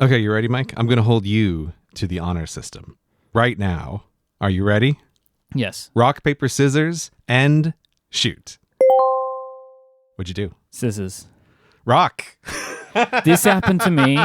Okay, you ready, Myke? I'm going to hold you to the honor system right now. Are you ready? Yes. Rock, paper, scissors, and shoot. What'd you do? Scissors. Rock. This happened to me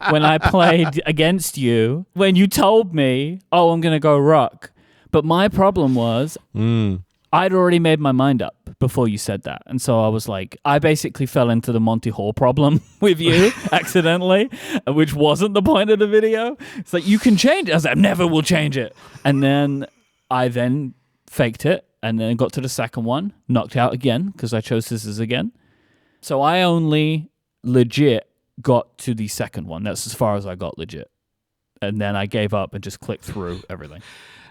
when I played against you, when you told me, oh, I'm going to go rock. But my problem was I'd already made my mind up before you said that. And so I was like, I basically fell into the Monty Hall problem with you accidentally, which wasn't the point of the video. It's like, you can change it. I was like, never will change it. And then I faked it and then got to the second one, knocked out again because I chose scissors again. So I only legit got to the second one. That's as far as I got legit. And then I gave up and just clicked through everything.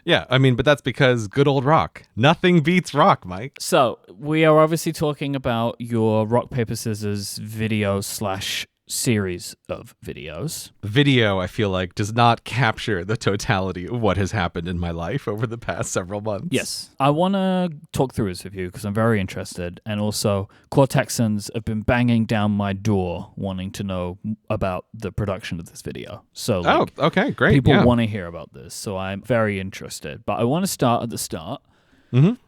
Yeah, I mean, but that's because good old rock. Nothing beats rock, Myke. So we are obviously talking about your rock, paper, scissors video / series of videos. Video, I feel like, does not capture the totality of what has happened in my life over the past several months. Yes. I want to talk through this with you because I'm very interested. And also, Cortexans have been banging down my door wanting to know about the production of this video. So, okay, great. People want to hear about this. So I'm very interested. But I want to start at the start.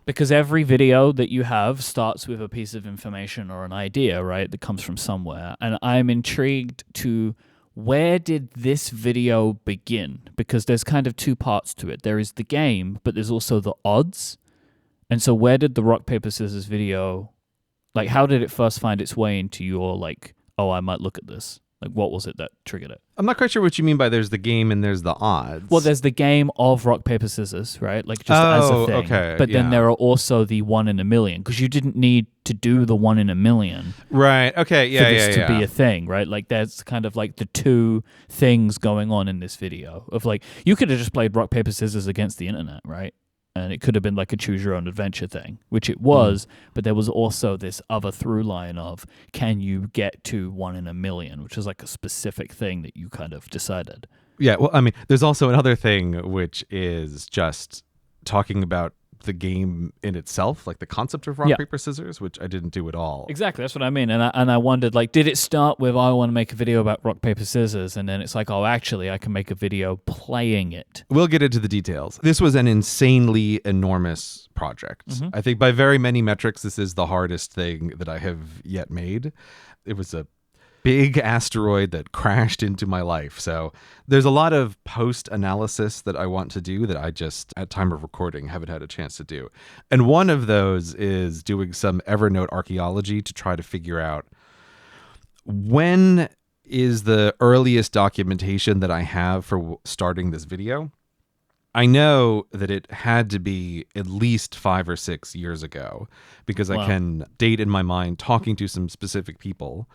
Because every video that you have starts with a piece of information or an idea, right, that comes from somewhere. And I'm intrigued to where did this video begin? Because there's kind of two parts to it. There is the game, but there's also the odds. And so where did the rock, paper, scissors video, like how did it first find its way into your like, oh, I might look at this? Like, what was it that triggered it? I'm not quite sure what you mean by there's the game and there's the odds. Well, there's the game of rock, paper, scissors, right? Like, just as a thing. Okay, but then there are also the 1 in a million, because you didn't need to do the 1 in a million. Right, okay, for this to be a thing, right? Like, that's kind of like the two things going on in this video. Of like, you could have just played rock, paper, scissors against the internet, right? And it could have been like a choose your own adventure thing, which it was, but there was also this other through line of, can you get to 1 in a million, which is like a specific thing that you kind of decided. Yeah, well, I mean, there's also another thing, which is just talking about the game in itself, like the concept of rock, paper, scissors, which I didn't do at all. Exactly, that's what I mean. And I wondered, like, did it start with, I want to make a video about rock, paper, scissors, and then it's like, oh, actually, I can make a video playing it. We'll get into the details. This was an insanely enormous project. I think by very many metrics, this is the hardest thing that I have yet made. It was a big asteroid that crashed into my life. So there's a lot of post-analysis that I want to do that I just, at time of recording, haven't had a chance to do. And one of those is doing some Evernote archaeology to try to figure out when is the earliest documentation that I have for starting this video. I know that it had to be at least 5 or 6 years ago because I can date in my mind talking to some specific people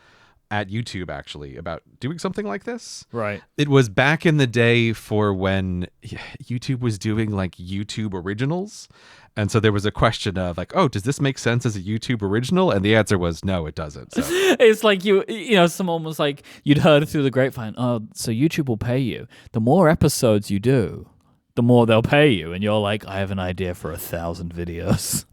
at YouTube, actually, about doing something like this. Right. It was back in the day for when YouTube was doing like YouTube originals. And so there was a question of like, oh, does this make sense as a YouTube original? And the answer was, no, it doesn't. So. It's like you know, someone was like, you'd heard through the grapevine, oh, so YouTube will pay you. The more episodes you do, the more they'll pay you. And you're like, I have an idea for 1,000 videos.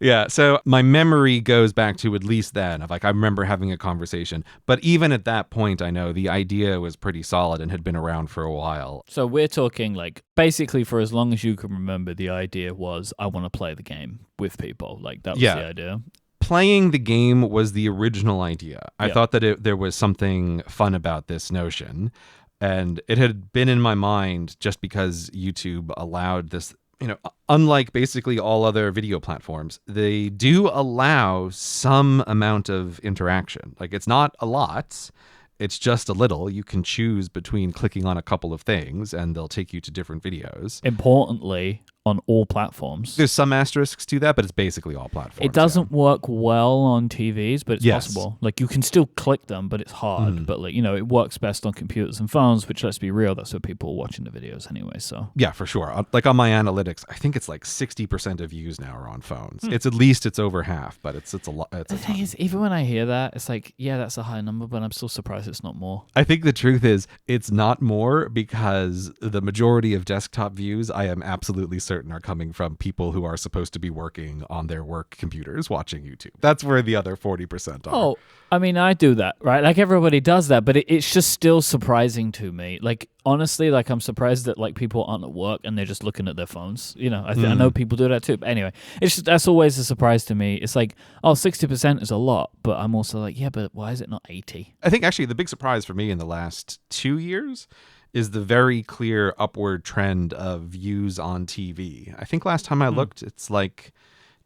Yeah, so my memory goes back to at least then of like, I remember having a conversation. But even at that point, I know the idea was pretty solid and had been around for a while. So we're talking like, basically for as long as you can remember, the idea was, I want to play the game with people. Like, that was the idea. Playing the game was the original idea. I thought that there was something fun about this notion. And it had been in my mind just because YouTube allowed this, you know, unlike basically all other video platforms, they do allow some amount of interaction. Like, it's not a lot, it's just a little. You can choose between clicking on a couple of things and they'll take you to different videos. Importantly, on all platforms. There's some asterisks to that, but it's basically all platforms. It doesn't work well on TVs, but it's possible. Like, you can still click them, but it's hard. But, like, you know, it works best on computers and phones, which, let's be real, that's where people are watching the videos anyway. So yeah, for sure. Like, on my analytics, I think it's like 60% of views now are on phones. It's over half, but it's a lot. The thing is, even when I hear that, it's like, yeah, that's a high number, but I'm still surprised it's not more. I think the truth is it's not more because the majority of desktop views, I am absolutely certain, certain are coming from people who are supposed to be working on their work computers watching YouTube. That's where the other 40% are. Oh, I mean, I do that, right? Like everybody does that, but it's just still surprising to me. Like, honestly, like I'm surprised that like people aren't at work and they're just looking at their phones. You know, I know people do that too. But anyway, it's just, that's always a surprise to me. It's like, oh, 60% is a lot, but I'm also like, yeah, but why is it not 80? I think actually the big surprise for me in the last 2 years is the very clear upward trend of views on TV. I think last time I looked, it's like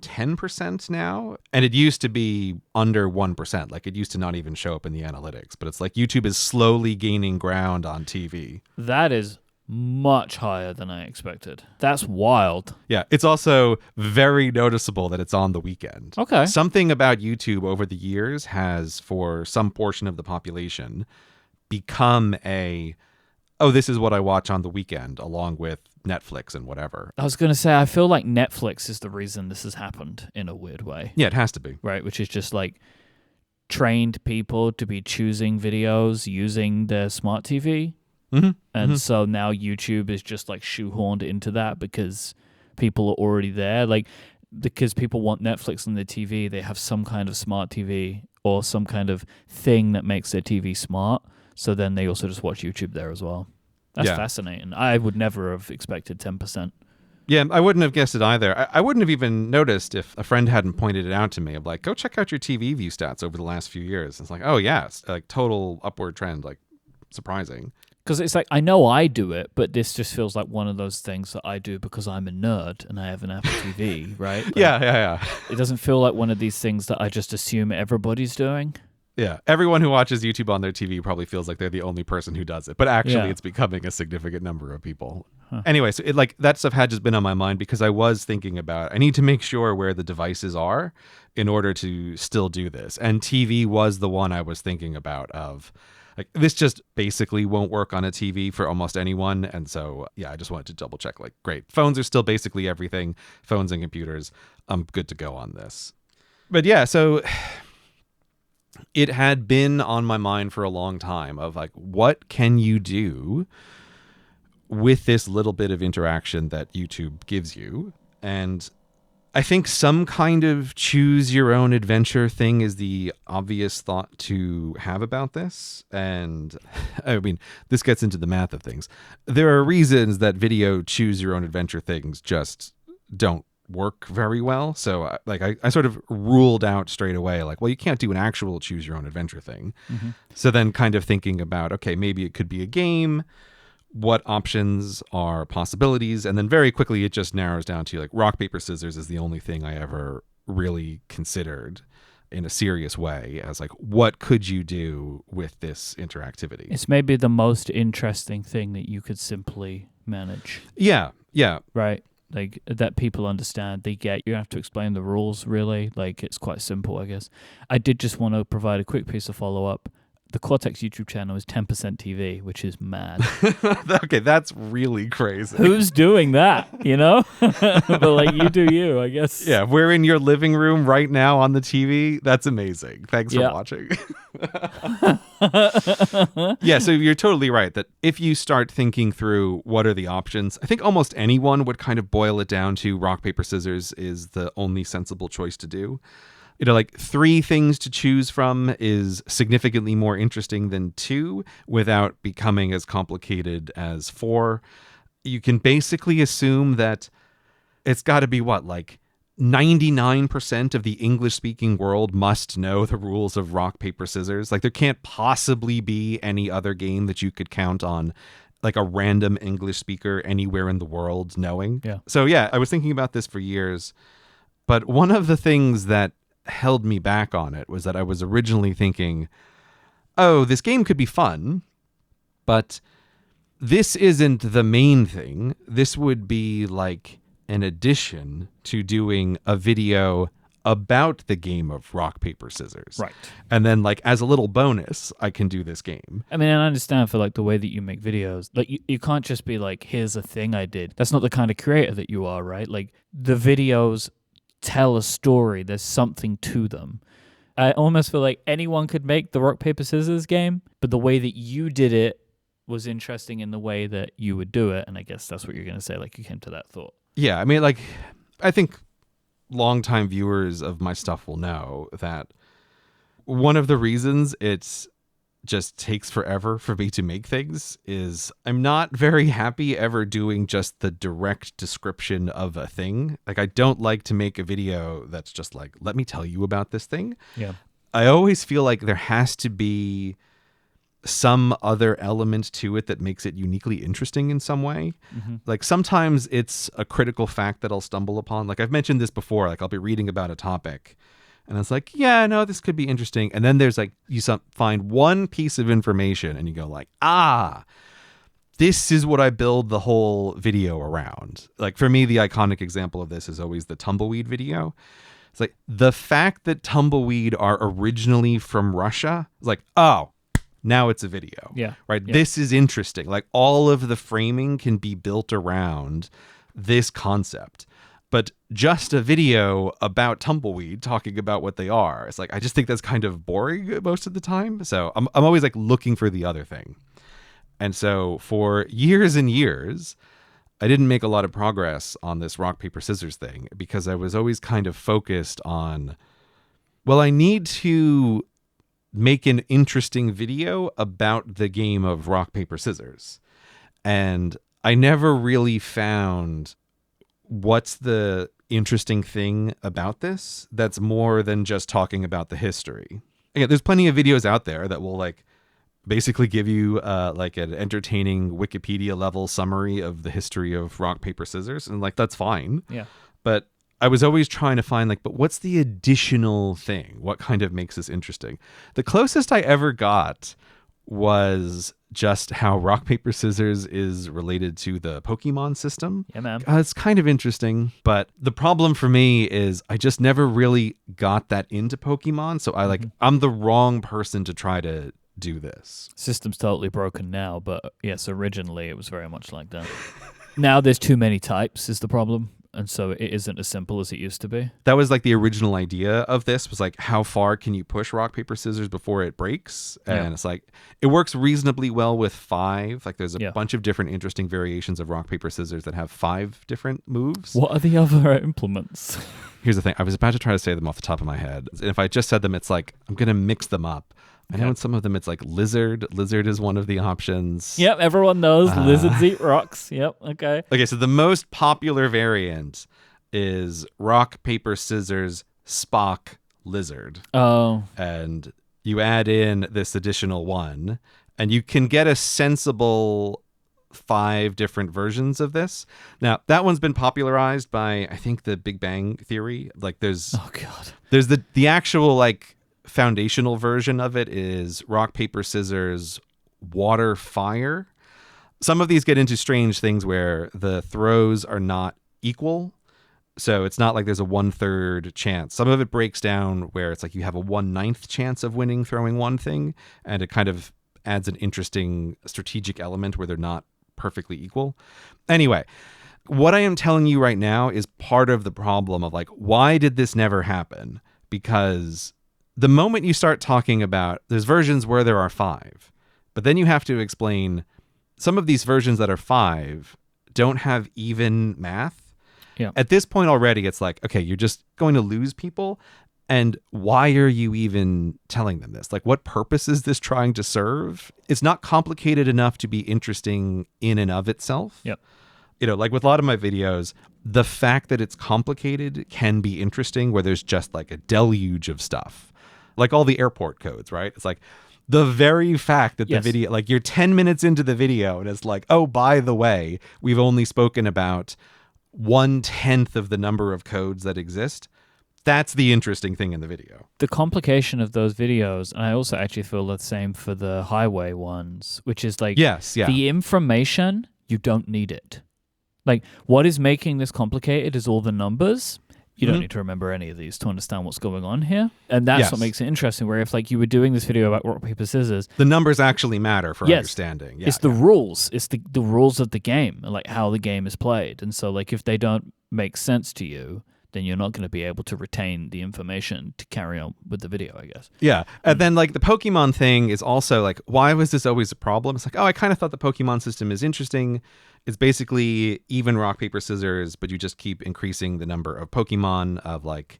10% now. And it used to be under 1%. Like it used to not even show up in the analytics. But it's like YouTube is slowly gaining ground on TV. That is much higher than I expected. That's wild. Yeah, it's also very noticeable that it's on the weekend. Okay. Something about YouTube over the years has, for some portion of the population, become this is what I watch on the weekend, along with Netflix and whatever. I was going to say, I feel like Netflix is the reason this has happened in a weird way. Yeah, it has to be. Right, which is just like trained people to be choosing videos using their smart TV. And so now YouTube is just like shoehorned into that because people are already there. Like, because people want Netflix on their TV, they have some kind of smart TV or some kind of thing that makes their TV smart. So then they also just watch YouTube there as well. That's fascinating. I would never have expected 10%. Yeah, I wouldn't have guessed it either. I wouldn't have even noticed if a friend hadn't pointed it out to me. I'm like, go check out your TV view stats over the last few years. It's like, oh yeah, it's like total upward trend, like surprising. Because it's like, I know I do it, but this just feels like one of those things that I do because I'm a nerd and I have an Apple TV, right? Like, yeah. It doesn't feel like one of these things that I just assume everybody's doing. Yeah, everyone who watches YouTube on their TV probably feels like they're the only person who does it, but actually it's becoming a significant number of people. Anyway, so that stuff had just been on my mind because I was thinking about, I need to make sure where the devices are in order to still do this. And TV was the one I was thinking about of, like, this just basically won't work on a TV for almost anyone. And so, yeah, I just wanted to double check, like, great, phones are still basically everything, phones and computers. I'm good to go on this. But yeah, so it had been on my mind for a long time of like, what can you do with this little bit of interaction that YouTube gives you? And I think some kind of choose your own adventure thing is the obvious thought to have about this. And I mean, this gets into the math of things. There are reasons that video choose your own adventure things just don't work very well. So I sort of ruled out straight away, like, well, you can't do an actual choose your own adventure thing. So then kind of thinking about, okay, maybe it could be a game. What options are possibilities? And then very quickly it just narrows down to like rock, paper, scissors is the only thing I ever really considered in a serious way as like, what could you do with this interactivity? It's maybe the most interesting thing that you could simply manage. Yeah. Right? Like, that people understand, they get. You don't have to explain the rules, really. Like, it's quite simple, I guess. I did just want to provide a quick piece of follow-up. The Cortex YouTube channel is 10% TV, which is mad. Okay, that's really crazy. Who's doing that, you know? But, like, you do you, I guess. Yeah, we're in your living room right now on the TV. That's amazing. Thanks for watching. Yeah, so you're totally right that if you start thinking through what are the options, I think almost anyone would kind of boil it down to rock, paper, scissors is the only sensible choice to do. You know, like 3 things to choose from is significantly more interesting than 2 without becoming as complicated as 4. You can basically assume that it's got to be like 99% of the English-speaking world must know the rules of rock, paper, scissors. Like, there can't possibly be any other game that you could count on like a random English speaker anywhere in the world knowing. Yeah. So yeah, I was thinking about this for years, but one of the things that held me back on it was that I was originally thinking, oh, this game could be fun, but this isn't the main thing. This would be like an addition to doing a video about the game of rock, paper, scissors. Right. And then like as a little bonus, I can do this game. I mean, I understand for like the way that you make videos, like you can't just be like, here's a thing I did. That's not the kind of creator that you are, right? Like, the videos tell a story. There's something to them. I almost feel like anyone could make the rock, paper, scissors game, but the way that you did it was interesting in the way that you would do it. And I guess that's what you're going to say, like you came to that thought. Yeah, I mean, like, I think longtime viewers of my stuff will know that one of the reasons it's just takes forever for me to make things is I'm not very happy ever doing just the direct description of a thing. Like, I don't like to make a video that's just like, let me tell you about this thing. Yeah. I always feel like there has to be some other element to it that makes it uniquely interesting in some way. Mm-hmm. Like, sometimes it's a critical fact that I'll stumble upon. Like, I've mentioned this before. Like, I'll be reading about a topic and it's like, yeah, no, this could be interesting. And then there's like, you find one piece of information and you go like, this is what I build the whole video around. Like, for me, the iconic example of this is always the tumbleweed video. It's like, the fact that tumbleweed are originally from Russia is like, oh, now it's a video. Yeah. Right. Yeah. This is interesting. Like, all of the framing can be built around this concept. But just a video about tumbleweed talking about what they are, it's like, I just think that's kind of boring most of the time. So I'm always like looking for the other thing. And so for years and years, I didn't make a lot of progress on this rock, paper, scissors thing because I was always kind of focused on, well, I need to make an interesting video about the game of rock, paper, scissors. And I never really found what's the interesting thing about this that's more than just talking about the history. Again, there's plenty of videos out there that will like basically give you like an entertaining Wikipedia level summary of the history of rock, paper, scissors. And like, that's fine. Yeah. But I was always trying to find like, but what's the additional thing? What kind of makes this interesting? The closest I ever got was just how rock, paper, scissors is related to the Pokemon system. Yeah, man. It's kind of interesting, but the problem for me is I just never really got that into Pokemon. So I'm the wrong person to try to do this. System's totally broken now, but yes, originally it was very much like that. Now there's too many types is the problem. And so it isn't as simple as it used to be. That was like the original idea of this was like, how far can you push rock, paper, scissors before it breaks? And it's like, it works reasonably well with 5. Like, there's a bunch of different interesting variations of rock, paper, scissors that have 5 different moves. What are the other implements? Here's the thing. I was about to try to say them off the top of my head. And if I just said them, it's like, I'm going to mix them up. I know in some of them it's like lizard. Lizard is one of the options. Yep, everyone knows lizards eat rocks. Yep, okay. Okay, so the most popular variant is rock, paper, scissors, Spock, lizard. Oh. And you add in this additional one, and you can get a sensible 5 different versions of this. Now, that one's been popularized by, I think, the Big Bang Theory. Like, there's the actual, like, foundational version of it is rock, paper, scissors, water, fire. Some of these get into strange things where the throws are not equal. So it's not like there's a 1/3 chance. Some of it breaks down where it's like you have a 1/9 chance of winning throwing one thing, and it kind of adds an interesting strategic element where they're not perfectly equal. Anyway, what I am telling you right now is part of the problem of like, why did this never happen? Because the moment you start talking about, there's versions where there are 5, but then you have to explain some of these versions that are 5 don't have even math. Yeah. At this point already, it's like, okay, you're just going to lose people. And why are you even telling them this? Like, what purpose is this trying to serve? It's not complicated enough to be interesting in and of itself. Yep. You know, like with a lot of my videos, the fact that it's complicated can be interesting where there's just like a deluge of stuff. Like all the airport codes, right? It's like the very fact that the video, like you're 10 minutes into the video and it's like, oh, by the way, we've only spoken about 1/10 of the number of codes that exist. That's the interesting thing in the video. The complication of those videos, and I also actually feel the same for the highway ones, which is like the information, you don't need it. Like, what is making this complicated is all the numbers. You don't need to remember any of these to understand what's going on here. And that's what makes it interesting, where if like you were doing this video about rock, paper, scissors, the numbers actually matter for understanding. It's the rules. It's the rules of the game, like how the game is played. And so like if they don't make sense to you, then you're not going to be able to retain the information to carry on with the video, I guess. Yeah. And then like the Pokemon thing is also like, why was this always a problem? It's like, oh, I kind of thought the Pokemon system is interesting. It's basically even rock, paper, scissors, but you just keep increasing the number of Pokemon of like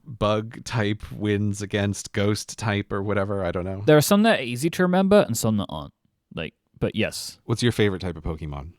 bug type wins against ghost type or whatever. I don't know. There are some that are easy to remember and some that aren't. Like, but yes. What's your favorite type of Pokemon?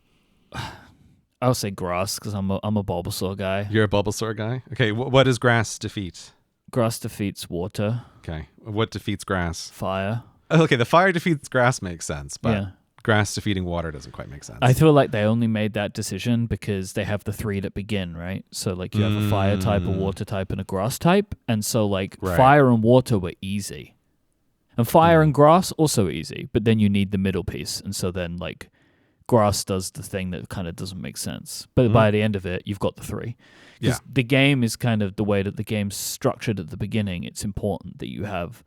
I'll say grass because I'm a Bulbasaur guy. You're a Bulbasaur guy? Okay, what does grass defeat? Grass defeats water. Okay, what defeats grass? Fire. Okay, the fire defeats grass makes sense, but Yeah. grass defeating water doesn't quite make sense. I feel like they only made that decision because they have the three that begin, right? So like you have a fire type, a water type, and a grass type. And so like fire and water were easy. And fire and grass also easy, but then you need the middle piece. And so then like grass does the thing that kind of doesn't make sense. But by the end of it, you've got the three. Because the game is kind of the way that the game's structured at the beginning. It's important that you have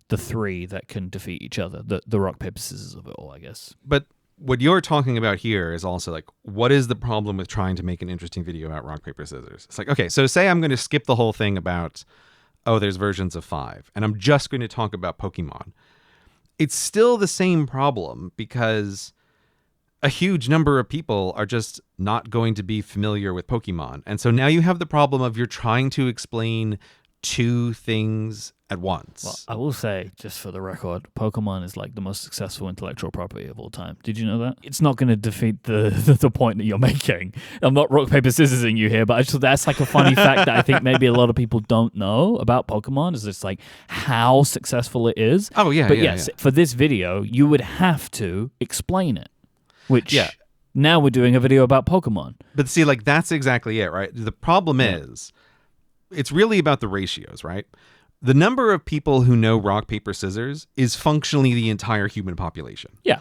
the three that can defeat each other. The rock, paper, scissors of it all, I guess. But what you're talking about here is also like, what is the problem with trying to make an interesting video about rock, paper, scissors? It's like, okay, so say I'm going to skip the whole thing about, oh, there's versions of 5, and I'm just going to talk about Pokemon. It's still the same problem because a huge number of people are just not going to be familiar with Pokemon. And so now you have the problem of you're trying to explain 2 things at once. Well, I will say, just for the record, Pokemon is like the most successful intellectual property of all time. Did you know that? It's not going to defeat the point that you're making. I'm not rock, paper, scissorsing you here, but that's like a funny fact that I think maybe a lot of people don't know about Pokemon, is just like how successful it is. Oh, yeah. But yes, for this video, you would have to explain it. Which now we're doing a video about Pokemon. But see, like, that's exactly it, right? The problem is, it's really about the ratios, right? The number of people who know rock, paper, scissors is functionally the entire human population. Yeah.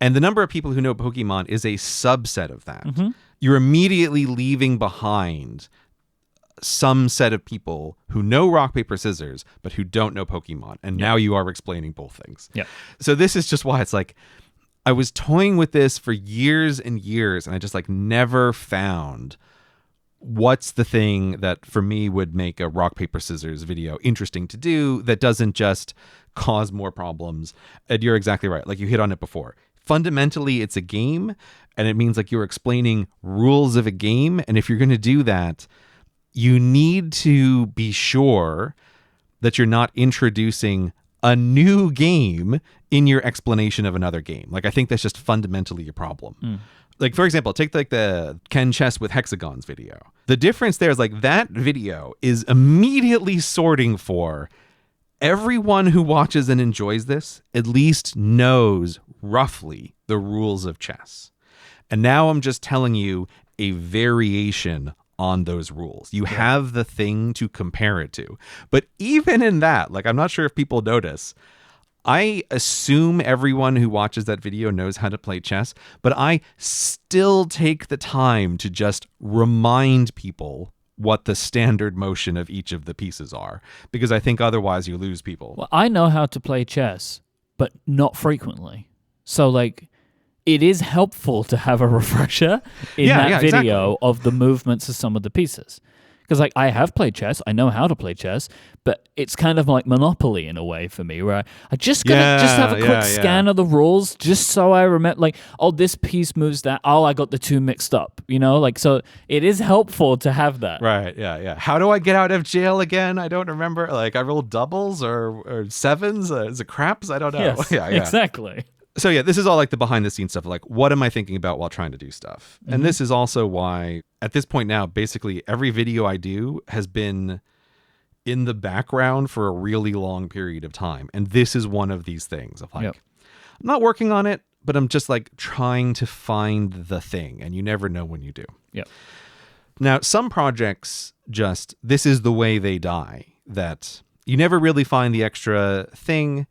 And the number of people who know Pokemon is a subset of that. You're immediately leaving behind some set of people who know rock, paper, scissors, but who don't know Pokemon. And now you are explaining both things. Yeah. So this is just why it's like, I was toying with this for years and years, and I just like never found what's the thing that for me would make a rock, paper, scissors video interesting to do that doesn't just cause more problems. And you're exactly right. Like you hit on it before. Fundamentally, it's a game, and it means like you're explaining rules of a game. And if you're going to do that, you need to be sure that you're not introducing a new game in your explanation of another game. Like, I think that's just fundamentally a problem. Like, for example, take like the Ken Chess with Hexagons video. The difference there is like that video is immediately sorting for everyone who watches and enjoys this at least knows roughly the rules of chess. And now I'm just telling you a variation on those rules. You have the thing to compare it to. But even in that, like, I'm not sure if people notice, I assume everyone who watches that video knows how to play chess, but I still take the time to just remind people what the standard motion of each of the pieces are, because I think otherwise you lose people. Well, I know how to play chess, but not frequently. So, like, it is helpful to have a refresher in that video of the movements of some of the pieces. Because, like, I have played chess, I know how to play chess, but it's kind of like Monopoly in a way for me, where I just have a quick scan of the rules, just so I remember, like, oh, this piece moves that, oh, I got the two mixed up, you know? Like, so it is helpful to have that. Right, yeah. How do I get out of jail again? I don't remember. Like, I rolled doubles or sevens? Is it craps? I don't know. Yes, exactly. So yeah, this is all like the behind the scenes stuff. Like, what am I thinking about while trying to do stuff? And this is also why at this point now, basically every video I do has been in the background for a really long period of time. And this is one of these things of like, I'm not working on it, but I'm just like trying to find the thing. And you never know when you do. Yep. Now, some projects just, this is the way they die, that you never really find the extra thing.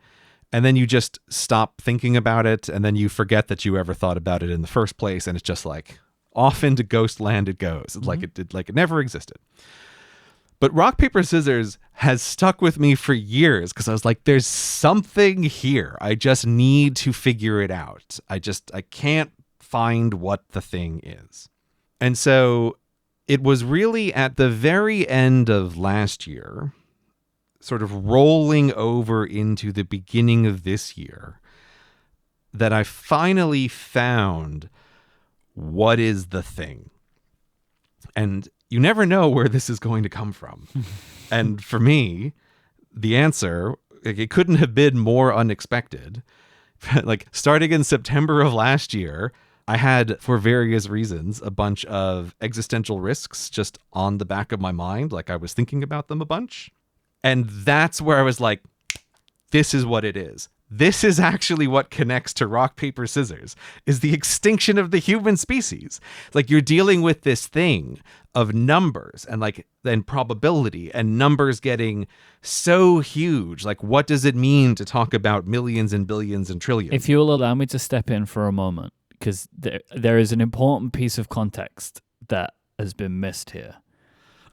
And then you just stop thinking about it, and then you forget that you ever thought about it in the first place, and it's just like off into ghost land it goes, like it never existed. But rock, paper, scissors has stuck with me for years because I was like, there's something here. I just need to figure it out. I can't find what the thing is. And so it was really at the very end of last year, sort of rolling over into the beginning of this year, that I finally found what is the thing. And you never know where this is going to come from. And for me, the answer, it couldn't have been more unexpected. Like, starting in September of last year, I had, for various reasons, a bunch of existential risks just on the back of my mind. Like, I was thinking about them a bunch. And that's where I was like, this is what it is. This is actually what connects to rock, paper, scissors, is the extinction of the human species. It's like you're dealing with this thing of numbers and like then probability, and numbers getting so huge. Like, what does it mean to talk about millions and billions and trillions? If you'll allow me to step in for a moment, because there is an important piece of context that has been missed here.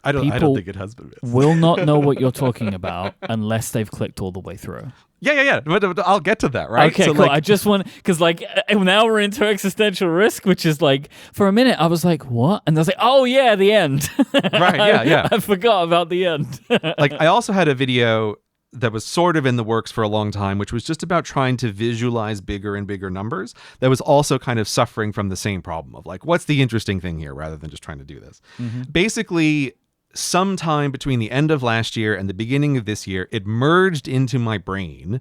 I don't think it has been missed. Will not know what you're talking about unless they've clicked all the way through. Yeah. But I'll get to that, right? Okay, so cool. I just want, because like now we're into existential risk, which is like, for a minute I was like, what? And I was like, oh yeah, the end. Right, yeah. I forgot about the end. Like, I also had a video that was sort of in the works for a long time, which was just about trying to visualize bigger and bigger numbers. That was also kind of suffering from the same problem of like, what's the interesting thing here, rather than just trying to do this. Mm-hmm. Basically, sometime between the end of last year and the beginning of this year, it merged into my brain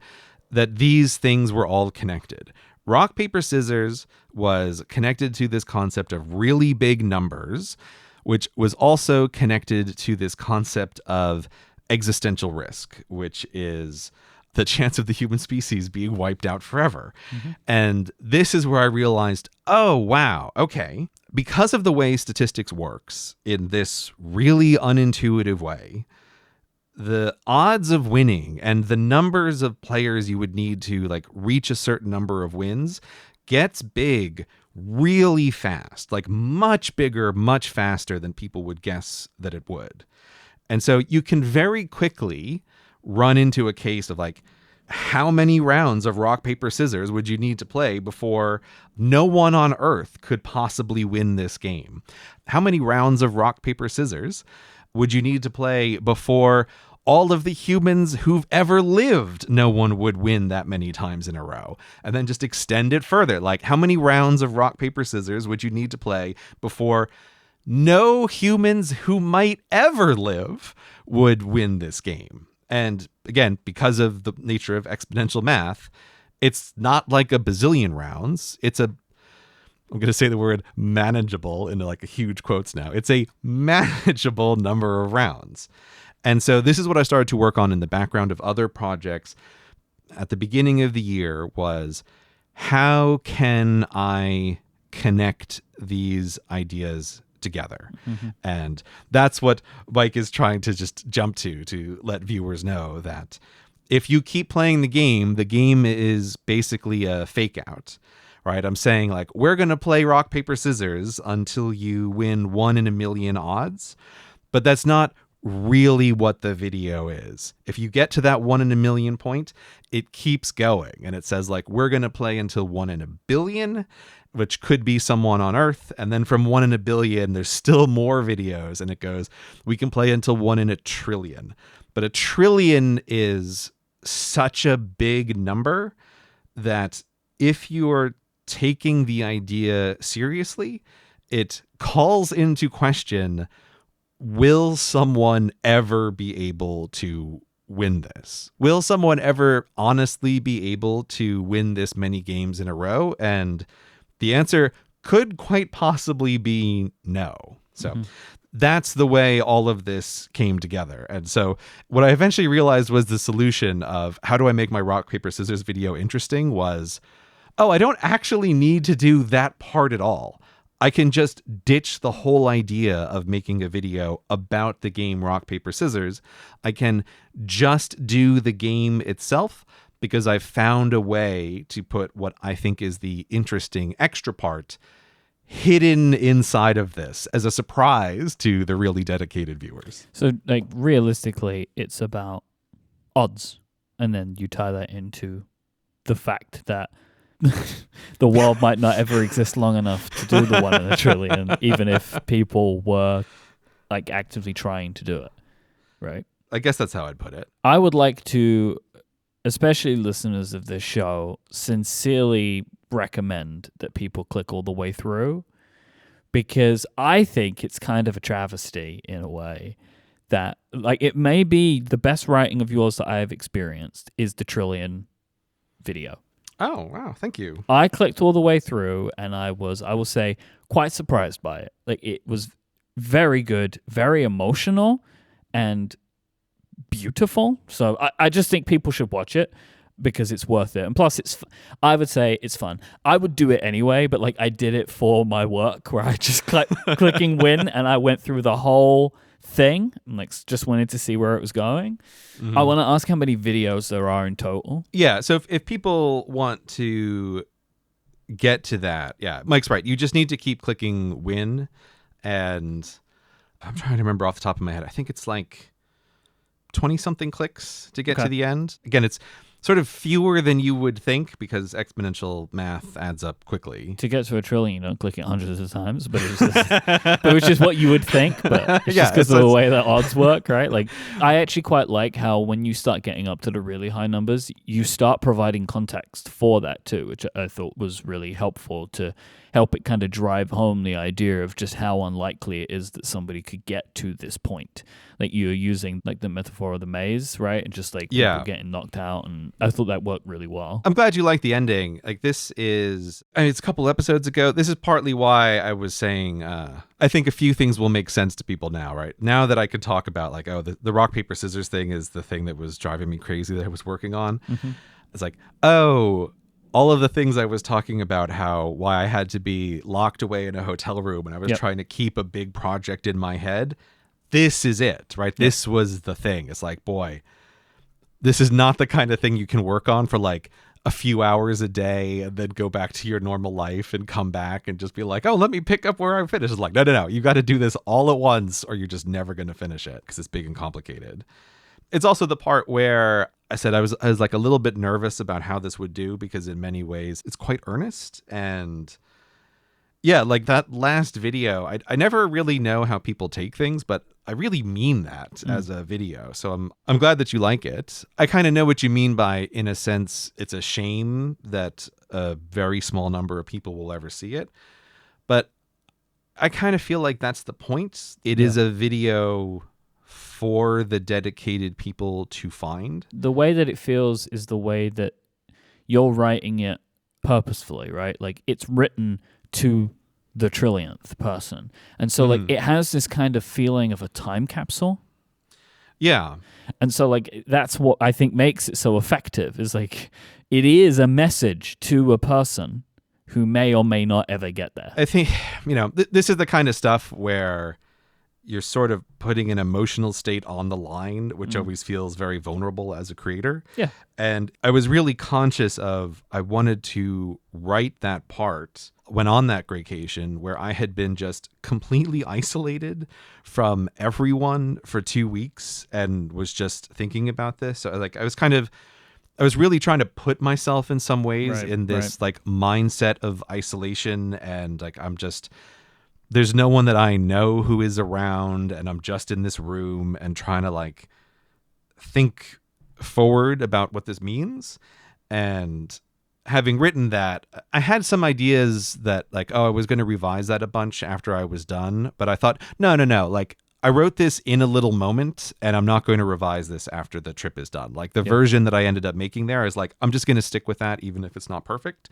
that these things were all connected. Rock, paper, scissors was connected to this concept of really big numbers, which was also connected to this concept of existential risk, which is the chance of the human species being wiped out forever. Mm-hmm. And this is where I realized, oh, wow, okay. Because of the way statistics works in this really unintuitive way, the odds of winning and the numbers of players you would need to like reach a certain number of wins gets big really fast, like much bigger, much faster than people would guess that it would. And so you can very quickly run into a case of like, how many rounds of rock, paper, scissors would you need to play before no one on Earth could possibly win this game? How many rounds of rock, paper, scissors would you need to play before all of the humans who've ever lived, no one would win that many times in a row? And then just extend it further. Like, how many rounds of rock, paper, scissors would you need to play before no humans who might ever live would win this game? And again, because of the nature of exponential math, it's not like a bazillion rounds. I'm going to say the word manageable in like a huge quotes now. It's a manageable number of rounds. And so this is what I started to work on in the background of other projects at the beginning of the year, was how can I connect these ideas together? Mm-hmm. And that's what Myke is trying to just jump to let viewers know that if you keep playing the game is basically a fake out, right? I'm saying like, we're going to play rock, paper, scissors until you win 1 in a million odds, but that's not really what the video is. If you get to that 1 in a million point, it keeps going. And it says like, we're going to play until 1 in a billion, which could be someone on Earth. And then from 1 in a billion, there's still more videos. And it goes, we can play until 1 in a trillion. But a trillion is such a big number that if you're taking the idea seriously, it calls into question, will someone ever be able to win this? Will someone ever honestly be able to win this many games in a row? And the answer could quite possibly be no. So that's the way all of this came together. And so what I eventually realized was the solution of how do I make my rock, paper, scissors video interesting was, oh, I don't actually need to do that part at all. I can just ditch the whole idea of making a video about the game rock, paper, scissors. I can just do the game itself, because I've found a way to put what I think is the interesting extra part hidden inside of this as a surprise to the really dedicated viewers. So, like, realistically, it's about odds. And then you tie that into the fact that the world might not ever exist long enough to do the 1 in a trillion, even if people were like actively trying to do it, right? I guess that's how I'd put it. I would like to, especially listeners of this show, sincerely recommend that people click all the way through, because I think it's kind of a travesty in a way that, like, it may be the best writing of yours that I have experienced is the Trillion video. Oh, wow. Thank you. I clicked all the way through and I will say, quite surprised by it. Like, it was very good, very emotional, and beautiful. So I just think people should watch it because it's worth it. And plus, I would say it's fun. I would do it anyway, but like I did it for my work where I just clicking win and I went through the whole thing and like just wanted to see where it was going. I want to ask how many videos there are in total. Yeah, so if people want to get to that, yeah, Mike's right. You just need to keep clicking win, and I'm trying to remember off the top of my head. I think it's like 20-something clicks to get to the end. Again, it's sort of fewer than you would think because exponential math adds up quickly. To get to a trillion, you don't click it hundreds of times, but it was just what you would think. But it's just because of the way the odds work, right? Like, I actually quite like how when you start getting up to the really high numbers, you start providing context for that too, which I thought was really helpful to help it kind of drive home the idea of just how unlikely it is that somebody could get to this point. Like, you're using like the metaphor of the maze, right? And just like people getting knocked out. And I thought that worked really well. I'm glad you like the ending. Like, this is, I mean, it's a couple episodes ago. This is partly why I was saying, I think a few things will make sense to people now, right? Now that I can talk about like, oh, the rock, paper, scissors thing is the thing that was driving me crazy that I was working on. It's like, oh, all of the things I was talking about, why I had to be locked away in a hotel room and I was trying to keep a big project in my head. This is it, right? This was the thing. It's like, boy, this is not the kind of thing you can work on for like a few hours a day and then go back to your normal life and come back and just be like, oh, let me pick up where I finished. It's like, no. You got to do this all at once or you're just never going to finish it because it's big and complicated. It's also the part where I said I was like a little bit nervous about how this would do because in many ways it's quite earnest. And yeah, like that last video, I never really know how people take things, but I really mean that as a video. So I'm glad that you like it. I kind of know what you mean by, in a sense, it's a shame that a very small number of people will ever see it. But I kind of feel like that's the point. It is a video for the dedicated people to find. The way that it feels is the way that you're writing it purposefully, right? Like, it's written to the trillionth person. And so like it has this kind of feeling of a time capsule. Yeah. And so like that's what I think makes it so effective, is like it is a message to a person who may or may not ever get there. I think, this is the kind of stuff where you're sort of putting an emotional state on the line, which always feels very vulnerable as a creator. Yeah. And I was really conscious of, I wanted to write that part when on that Greycation where I had been just completely isolated from everyone for 2 weeks and was just thinking about this. So like, I was really trying to put myself in some ways in this like mindset of isolation. And like, there's no one that I know who is around and I'm just in this room and trying to like think forward about what this means. And having written that, I had some ideas that like, I was going to revise that a bunch after I was done. But I thought, no. Like, I wrote this in a little moment and I'm not going to revise this after the trip is done. Like the version that I ended up making there is like, I'm just going to stick with that even if it's not perfect.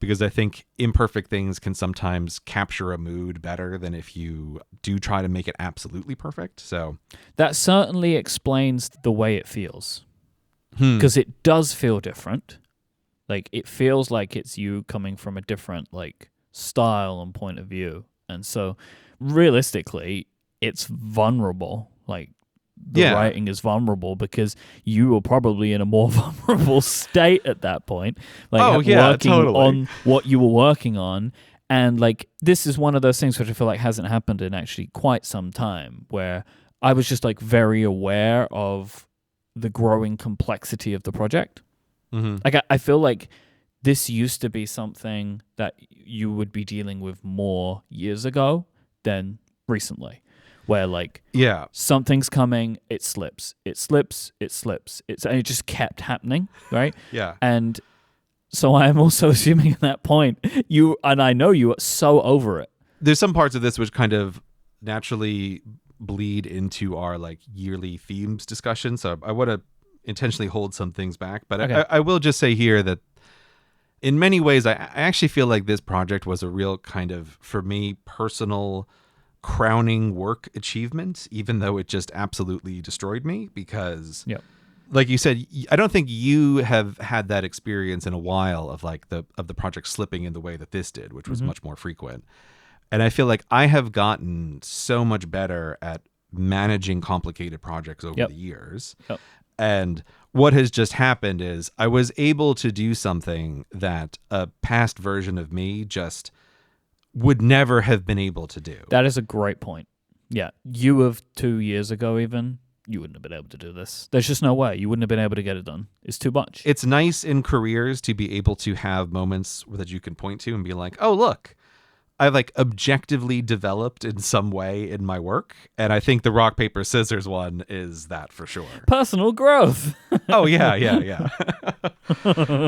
Because I think imperfect things can sometimes capture a mood better than if you do try to make it absolutely perfect. So that certainly explains the way it feels. Because it does feel different. Like, it feels like it's you coming from a different, like, style and point of view. And so, realistically, it's vulnerable. Like, the writing is vulnerable because you were probably in a more vulnerable state at that point. Like, working on what you were working on. And, like, this is one of those things which I feel like hasn't happened in actually quite some time, where I was just, like, very aware of the growing complexity of the project. Like, I feel like this used to be something that you would be dealing with more years ago than recently, where like Yeah. something's coming, it slips, it slips, it slips. And it just kept happening, right? Yeah. And so I am also assuming at that point, you, and I know you are so over it. There's some parts of this which kind of naturally bleed into our like yearly themes discussion. So I want to intentionally hold some things back. But Okay. I will just say here that in many ways, I actually feel like this project was a real kind of, for me, personal crowning work achievement, even though it just absolutely destroyed me because, like you said, I don't think you have had that experience in a while of like the project slipping in the way that this did, which was much more frequent. And I feel like I have gotten so much better at managing complicated projects over the years. And what has just happened is I was able to do something that a past version of me just would never have been able to do. That is a great point. Yeah. You of 2 years ago even, you wouldn't have been able to do this. There's just no way. You wouldn't have been able to get it done. It's too much. It's nice in careers to be able to have moments that you can point to and be like, oh, look, I've like objectively developed in some way in my work. And I think the rock, paper, scissors one is that for sure. Personal growth. Oh, yeah.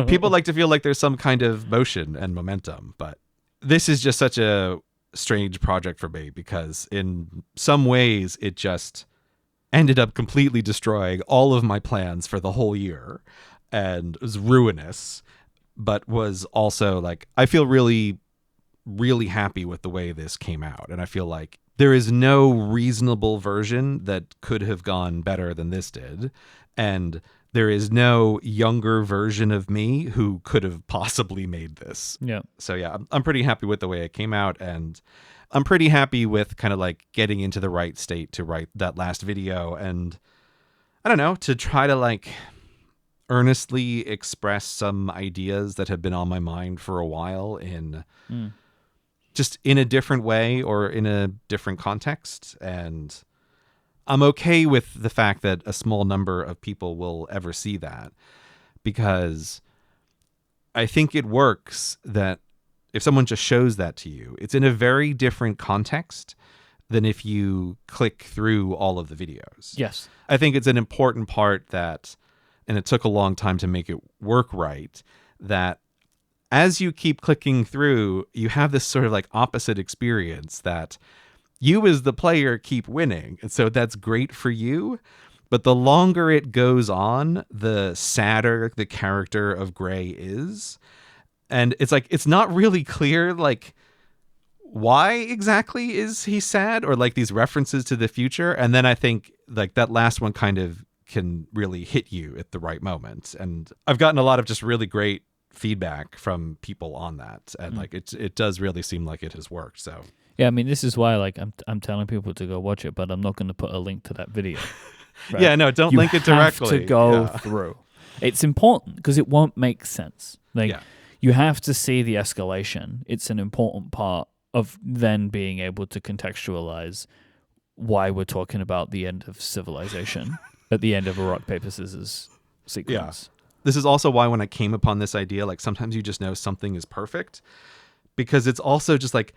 People like to feel like there's some kind of motion and momentum, but this is just such a strange project for me because in some ways it just ended up completely destroying all of my plans for the whole year and was ruinous, but was also like, I feel really happy with the way this came out. And I feel like there is no reasonable version that could have gone better than this did. And there is no younger version of me who could have possibly made this. Yeah. So yeah, I'm pretty happy with the way it came out. And I'm pretty happy with kind of like getting into the right state to write that last video. And I don't know, to try to like earnestly express some ideas that have been on my mind for a while in just in a different way or in a different context. And I'm okay with the fact that a small number of people will ever see that, because I think it works that if someone just shows that to you, it's in a very different context than if you click through all of the videos. Yes. I think it's an important part that, and it took a long time to make it work right, that as you keep clicking through, you have this sort of like opposite experience that you as the player keep winning. And so that's great for you. But the longer it goes on, the sadder the character of Gray is. And it's like, it's not really clear, like, why exactly is he sad, or like these references to the future. And then I think like that last one kind of can really hit you at the right moment. And I've gotten a lot of just really great feedback from people on that. And like, it does really seem like it has worked. So yeah, I mean, this is why like I'm telling people to go watch it, but I'm not going to put a link to that video. Right? Yeah, no, don't link it directly. You have to go through. It's important because it won't make sense. Like you have to see the escalation. It's an important part of then being able to contextualize why we're talking about the end of civilization at the end of a rock, paper, scissors sequence. Yeah. This is also why when I came upon this idea, like sometimes you just know something is perfect, because it's also just like,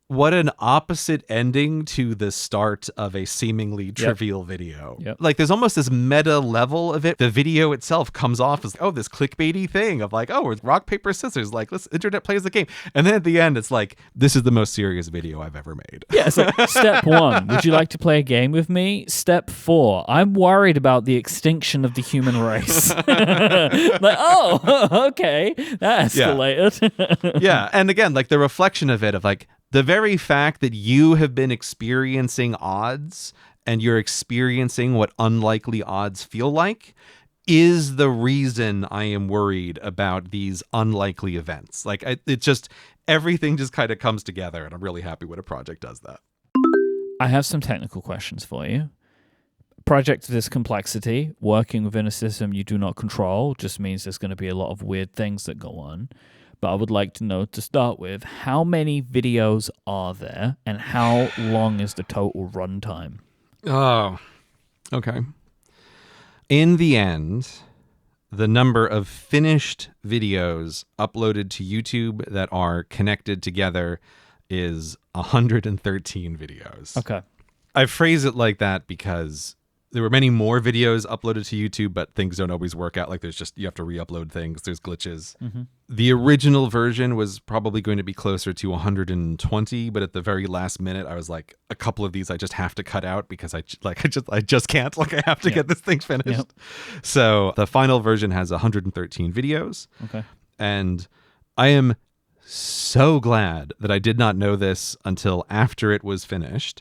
what an opposite ending to the start of a seemingly trivial video. Like there's almost this meta level of it. The video itself comes off as, oh, this clickbaity thing of like, oh, it's rock, paper, scissors. Like, let's internet plays the game. And then at the end, it's like, this is the most serious video I've ever made. Yeah, it's like, step 1, would you like to play a game with me? Step 4, I'm worried about the extinction of the human race. Like, oh, okay, that escalated. Yeah, and again, like the reflection of it, of like, the very fact that you have been experiencing odds and you're experiencing what unlikely odds feel like is the reason I am worried about these unlikely events. Like it just, everything just kind of comes together, and I'm really happy when a project does that. I have some technical questions for you. Project of this complexity, working within a system you do not control, just means there's going to be a lot of weird things that go on. But I would like to know, to start with, how many videos are there and how long is the total runtime? Oh, okay. In the end, the number of finished videos uploaded to YouTube that are connected together is 113 videos. Okay. I phrase it like that because there were many more videos uploaded to YouTube, but things don't always work out. Like you have to re-upload things. There's glitches. Mm-hmm. The original version was probably going to be closer to 120, but at the very last minute, I was like, a couple of these I just have to cut out because I just can't. Like I have to get this thing finished. Yep. So the final version has 113 videos. Okay. And I am so glad that I did not know this until after it was finished.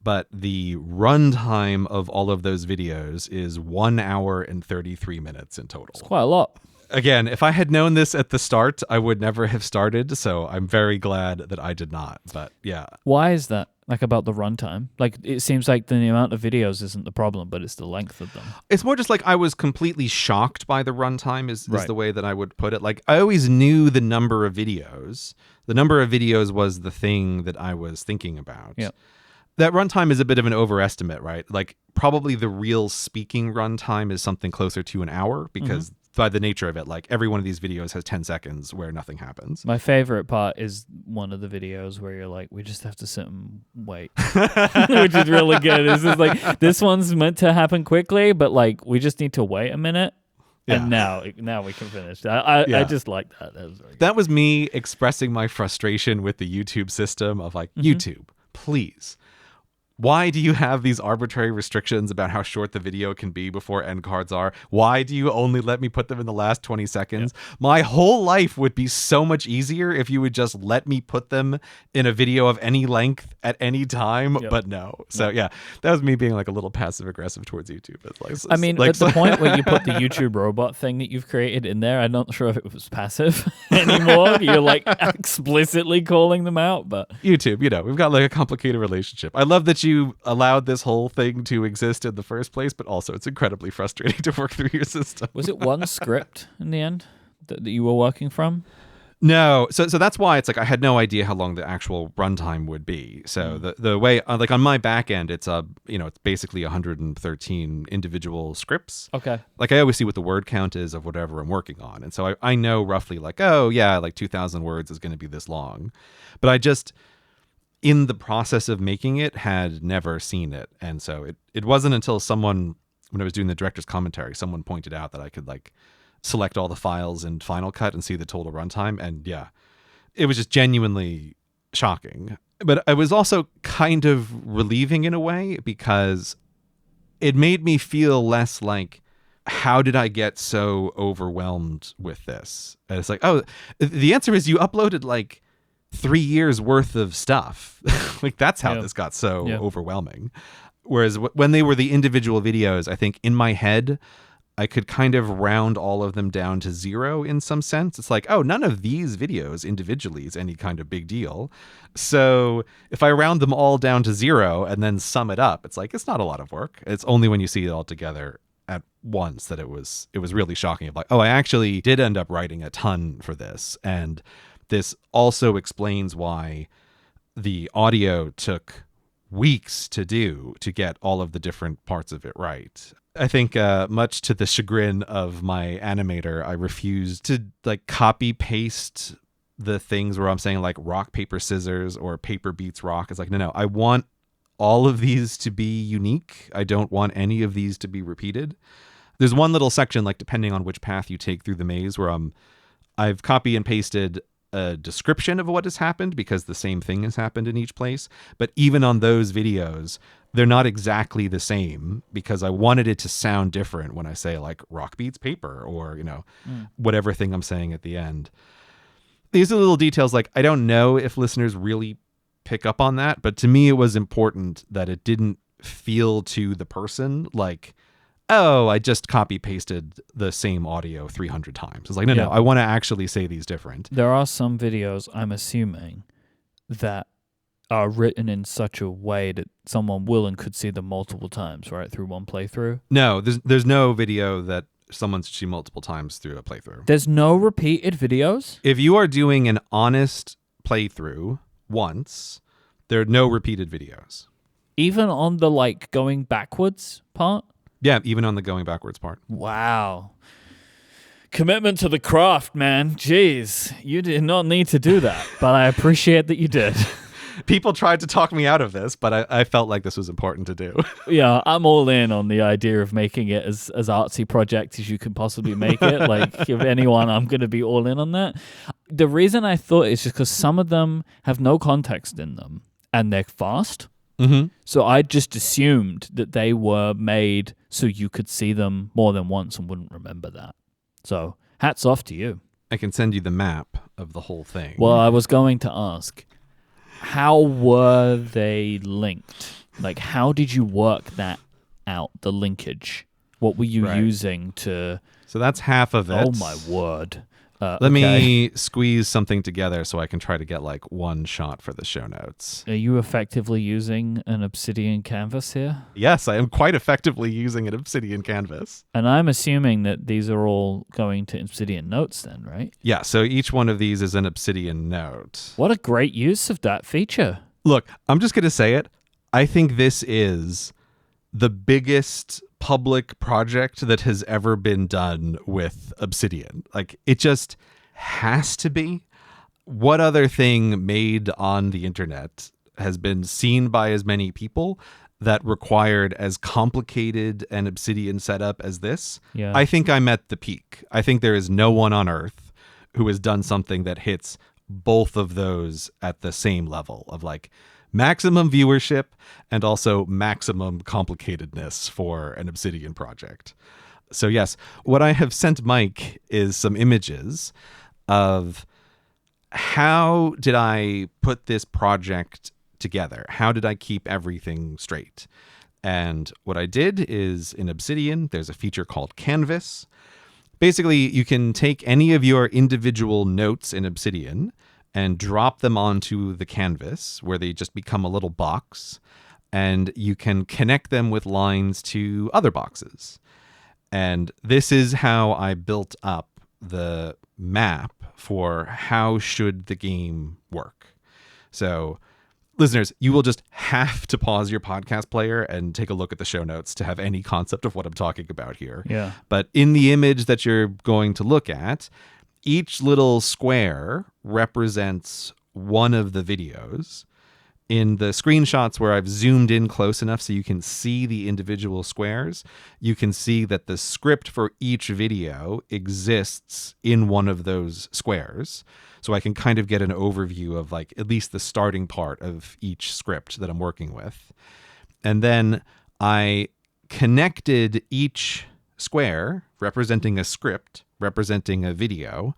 But the runtime of all of those videos is 1 hour and 33 minutes in total. It's quite a lot. Again, if I had known this at the start, I would never have started. So I'm very glad that I did not. But yeah. Why is that? Like about the runtime? Like it seems like the amount of videos isn't the problem, but it's the length of them. It's more just like I was completely shocked by the runtime is the way that I would put it. Like I always knew the number of videos. The number of videos was the thing that I was thinking about. Yeah. That runtime is a bit of an overestimate, right? Like probably the real speaking runtime is something closer to an hour because by the nature of it, like every one of these videos has 10 seconds where nothing happens. My favorite part is one of the videos where you're like, we just have to sit and wait, which is really good. It's just like, this one's meant to happen quickly, but like, we just need to wait a minute. Yeah. And now we can finish. I just like that. That was me expressing my frustration with the YouTube system of like, YouTube, please. Why do you have these arbitrary restrictions about how short the video can be before end cards are? Why do you only let me put them in the last 20 seconds? Yeah. My whole life would be so much easier if you would just let me put them in a video of any length at any time, but no. So yeah, that was me being like a little passive aggressive towards YouTube. I mean, at the point where you put the YouTube robot thing that you've created in there, I'm not sure if it was passive anymore. You're like explicitly calling them out, but YouTube, we've got like a complicated relationship. I love that you allowed this whole thing to exist in the first place, but also it's incredibly frustrating to work through your system. Was it one script in the end that you were working from? No. So that's why it's like I had no idea how long the actual runtime would be. So the way like on my back end, it's it's basically 113 individual scripts. Okay. Like I always see what the word count is of whatever I'm working on. And so I know roughly like, oh yeah, like 2,000 words is going to be this long. But I just in the process of making it had never seen it. And so it wasn't until someone, when I was doing the director's commentary, someone pointed out that I could like select all the files in Final Cut and see the total runtime. And yeah, it was just genuinely shocking. But it was also kind of relieving in a way because it made me feel less like, how did I get so overwhelmed with this? And it's like, oh, the answer is you uploaded like 3 years worth of stuff. Like that's how this got so overwhelming. Whereas when they were the individual videos, I think in my head, I could kind of round all of them down to 0 in some sense. It's like, oh, none of these videos individually is any kind of big deal. So if I round them all down to 0 and then sum it up, it's like, it's not a lot of work. It's only when you see it all together at once that it was really shocking. Of like, oh, I actually did end up writing a ton for this. And this also explains why the audio took weeks to do to get all of the different parts of it right. I think much to the chagrin of my animator, I refused to like copy paste the things where I'm saying like rock, paper, scissors or paper beats rock. It's like, no, I want all of these to be unique. I don't want any of these to be repeated. There's one little section, like depending on which path you take through the maze, where I've copy and pasted a description of what has happened because the same thing has happened in each place. But even on those videos, they're not exactly the same because I wanted it to sound different when I say like rock beats paper or, whatever thing I'm saying at the end. These are little details like I don't know if listeners really pick up on that, but to me it was important that it didn't feel to the person like, oh, I just copy pasted the same audio 300 times. It's like, no, I want to actually say these different. There are some videos, I'm assuming, that are written in such a way that someone will and could see them multiple times, right, through one playthrough? No, there's no video that someone should see multiple times through a playthrough. There's no repeated videos? If you are doing an honest playthrough once, there are no repeated videos. Even on the, like, going backwards part? Yeah, even on the going backwards part. Wow. Commitment to the craft, man. Jeez, you did not need to do that, but I appreciate that you did. People tried to talk me out of this, but I felt like this was important to do. Yeah, I'm all in on the idea of making it as artsy project as you can possibly make it. Like, if anyone, I'm going to be all in on that. The reason I thought is just because some of them have no context in them and they're fast. Mm-hmm. So I just assumed that they were made so you could see them more than once and wouldn't remember that. So hats off to you. I can send you the map of the whole thing. Well, I was going to ask, how were they linked? Like, how did you work that out, the linkage? What were you using to... So that's half of it. Oh, my word. Let me squeeze something together so I can try to get like one shot for the show notes. Are you effectively using an Obsidian canvas here? Yes, I am quite effectively using an Obsidian canvas. And I'm assuming that these are all going to Obsidian notes then, right? Yeah, so each one of these is an Obsidian note. What a great use of that feature. Look, I'm just going to say it. I think this is the biggest public project that has ever been done with Obsidian. Like, it just has to be. What other thing made on the internet has been seen by as many people that required as complicated an Obsidian setup as this? Yeah. I think I'm at the peak. I think there is no one on Earth who has done something that hits both of those at the same level of like maximum viewership and also maximum complicatedness for an Obsidian project. So yes, what I have sent Myke is some images of how did I put this project together? How did I keep everything straight? And what I did is in Obsidian, there's a feature called Canvas. Basically, you can take any of your individual notes in Obsidian and drop them onto the canvas where they just become a little box, and you can connect them with lines to other boxes. And this is how I built up the map for how should the game work. So listeners, you will just have to pause your podcast player and take a look at the show notes to have any concept of what I'm talking about here. Yeah. But in the image that you're going to look at, each little square represents one of the videos. In the screenshots where I've zoomed in close enough so you can see the individual squares, you can see that the script for each video exists in one of those squares. So I can kind of get an overview of like at least the starting part of each script that I'm working with. And then I connected each square representing a script, representing a video,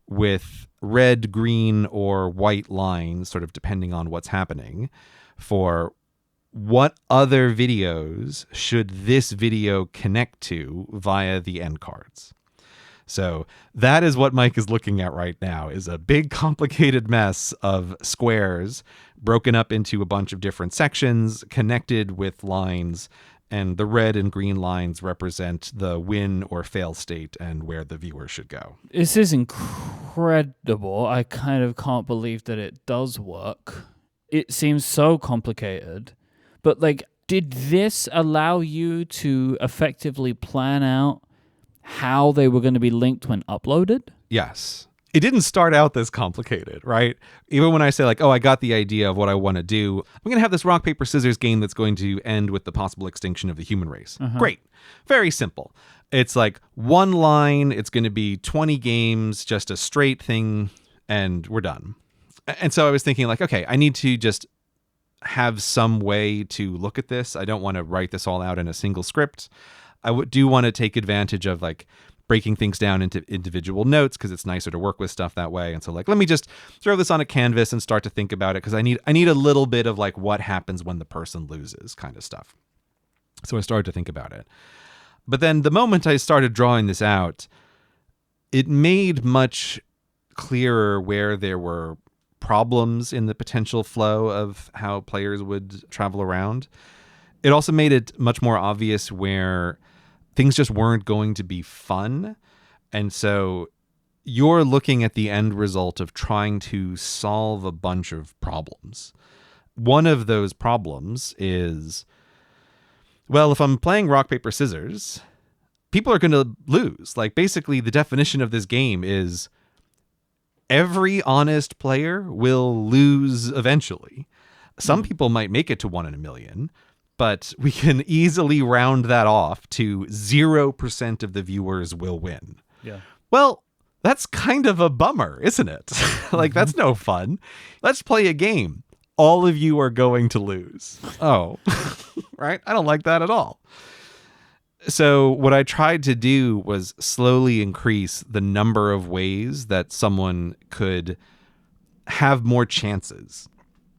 with red, green, or white lines, sort of depending on what's happening, for what other videos should this video connect to via the end cards. So that is what Myke is looking at right now, is a big complicated mess of squares broken up into a bunch of different sections, connected with lines, and the red and green lines represent the win or fail state and where the viewer should go. This is incredible. I kind of can't believe that it does work. It seems so complicated. But like, did this allow you to effectively plan out how they were going to be linked when uploaded? Yes. It didn't start out this complicated, right? Even when I say like, oh, I got the idea of what I want to do. I'm going to have this rock, paper, scissors game that's going to end with the possible extinction of the human race. Great. Very simple. It's like one line. It's going to be 20 games, just a straight thing, and we're done. And so I was thinking like, okay, I need to just have some way to look at this. I don't want to write this all out in a single script. I do want to take advantage of like breaking things down into individual notes because it's nicer to work with stuff that way. And so like, let me just throw this on a canvas and start to think about it because I need a little bit of like what happens when the person loses kind of stuff. So I started to think about it. But then the moment I started drawing this out, it made much clearer where there were problems in the potential flow of how players would travel around. It also made it much more obvious where things just weren't going to be fun. And so you're looking at the end result of trying to solve a bunch of problems. One of those problems is, well, if I'm playing rock, paper, scissors, people are going to lose. Like basically the definition of this game is every honest player will lose eventually. Some people might make it to 1 in a million, but we can easily round that off to 0% of the viewers will win. Yeah. Well, that's kind of a bummer, isn't it? Like, that's no fun. Let's play a game. All of you are going to lose. Oh, right? I don't like that at all. So what I tried to do was slowly increase the number of ways that someone could have more chances.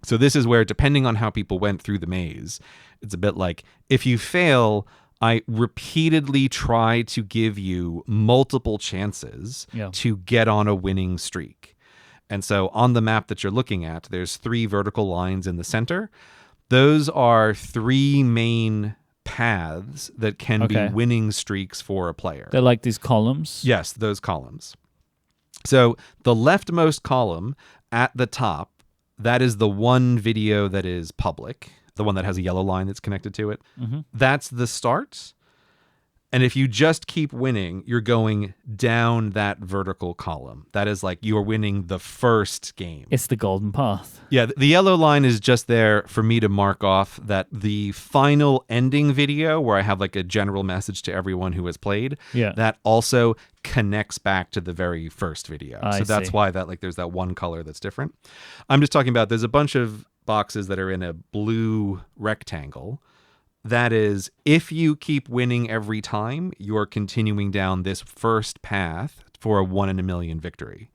So this is where, depending on how people went through the maze, it's a bit like, if you fail, I repeatedly try to give you multiple chances to get on a winning streak. And so on the map that you're looking at, there's 3 vertical lines in the center. Those are 3 main paths that can be winning streaks for a player. They're like these columns? Yes, those columns. So the leftmost column at the top, that is the one video that is public, the one that has a yellow line that's connected to it. Mm-hmm. That's the start. And if you just keep winning, you're going down that vertical column. That is like you're winning the first game. It's the golden path. Yeah, the yellow line is just there for me to mark off that the final ending video, where I have like a general message to everyone who has played, that also connects back to the very first video. So that's why that, like, there's that one color that's different. I'm just talking about, there's a bunch of boxes that are in a blue rectangle. That is, if you keep winning every time, you're continuing down this first path for a 1 in a million victory.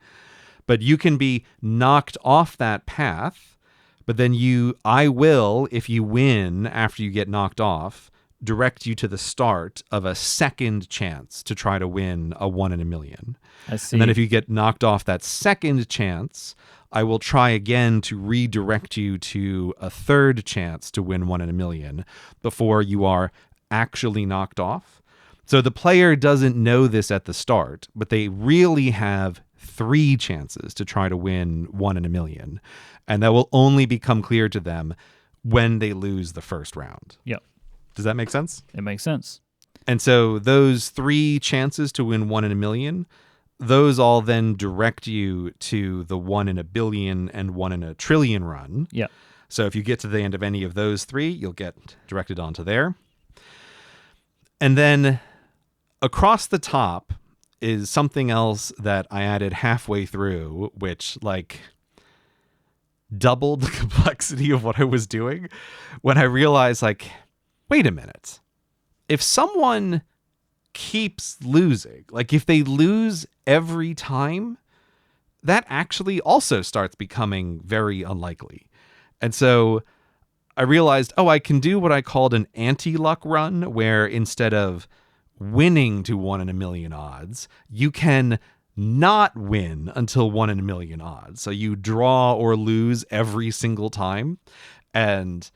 But you can be knocked off that path, but then I will, if you win after you get knocked off, direct you to the start of a second chance to try to win a 1 in a million. I see. And then if you get knocked off that second chance, I will try again to redirect you to a third chance to win 1 in a million before you are actually knocked off. So the player doesn't know this at the start, but they really have 3 chances to try to win 1 in a million. And that will only become clear to them when they lose the first round. Yep. Does that make sense? It makes sense. And so those 3 chances to win 1 in a million, those all then direct you to the 1 in a billion and 1 in a trillion run. Yeah. So if you get to the end of any of those 3, you'll get directed onto there. And then across the top is something else that I added halfway through, which like doubled the complexity of what I was doing when I realized, like, wait a minute. If someone keeps losing, like if they lose every time, that actually also starts becoming very unlikely. And so I realized, I can do what I called an anti-luck run, where instead of winning to 1 in a million odds, you can not win until 1 in a million odds. So you draw or lose every single time. And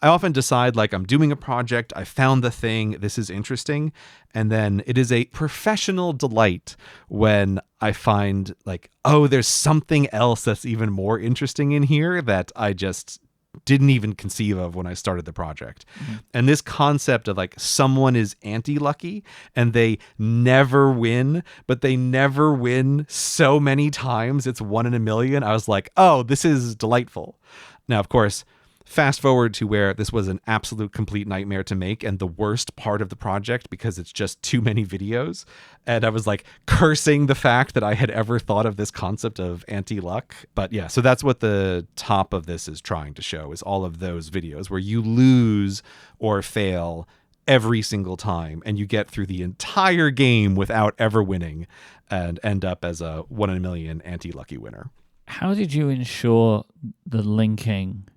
I often decide, like, I'm doing a project, I found the thing, this is interesting, and then it is a professional delight when I find, like, there's something else that's even more interesting in here that I just didn't even conceive of when I started the project. Mm-hmm. And this concept of, like, someone is anti-lucky and they never win, but they never win so many times it's 1 in a million, I was like, this is delightful. Now, of course, fast forward to where this was an absolute complete nightmare to make and the worst part of the project because it's just too many videos. And I was like cursing the fact that I had ever thought of this concept of anti-luck. But yeah, so that's what the top of this is trying to show, is all of those videos where you lose or fail every single time and you get through the entire game without ever winning and end up as a 1 in a million anti-lucky winner. How did you ensure the linking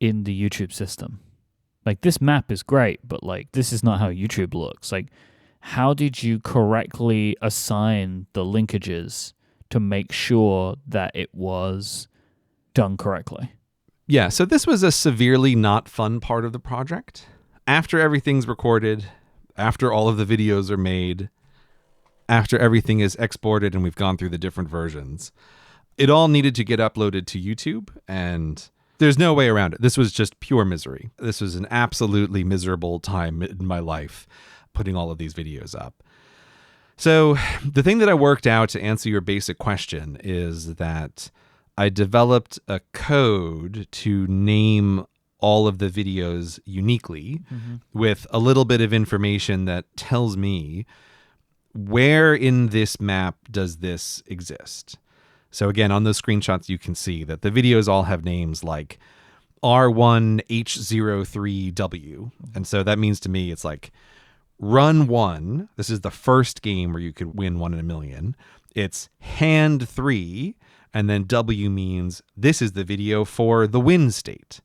in the YouTube system? Like, this map is great, but like, this is not how YouTube looks. Like, how did you correctly assign the linkages to make sure that it was done correctly? Yeah, so this was a severely not fun part of the project. After everything's recorded, after all of the videos are made, after everything is exported and we've gone through the different versions, it all needed to get uploaded to YouTube, and there's no way around it. This was just pure misery. This was an absolutely miserable time in my life, putting all of these videos up. So the thing that I worked out to answer your basic question is that I developed a code to name all of the videos uniquely with a little bit of information that tells me where in this map does this exist. So again, on those screenshots, you can see that the videos all have names like R1H03W. And so that means to me, it's like Run 1. This is the first game where you could win 1 in a million. It's Hand 3. And then W means this is the video for the win state.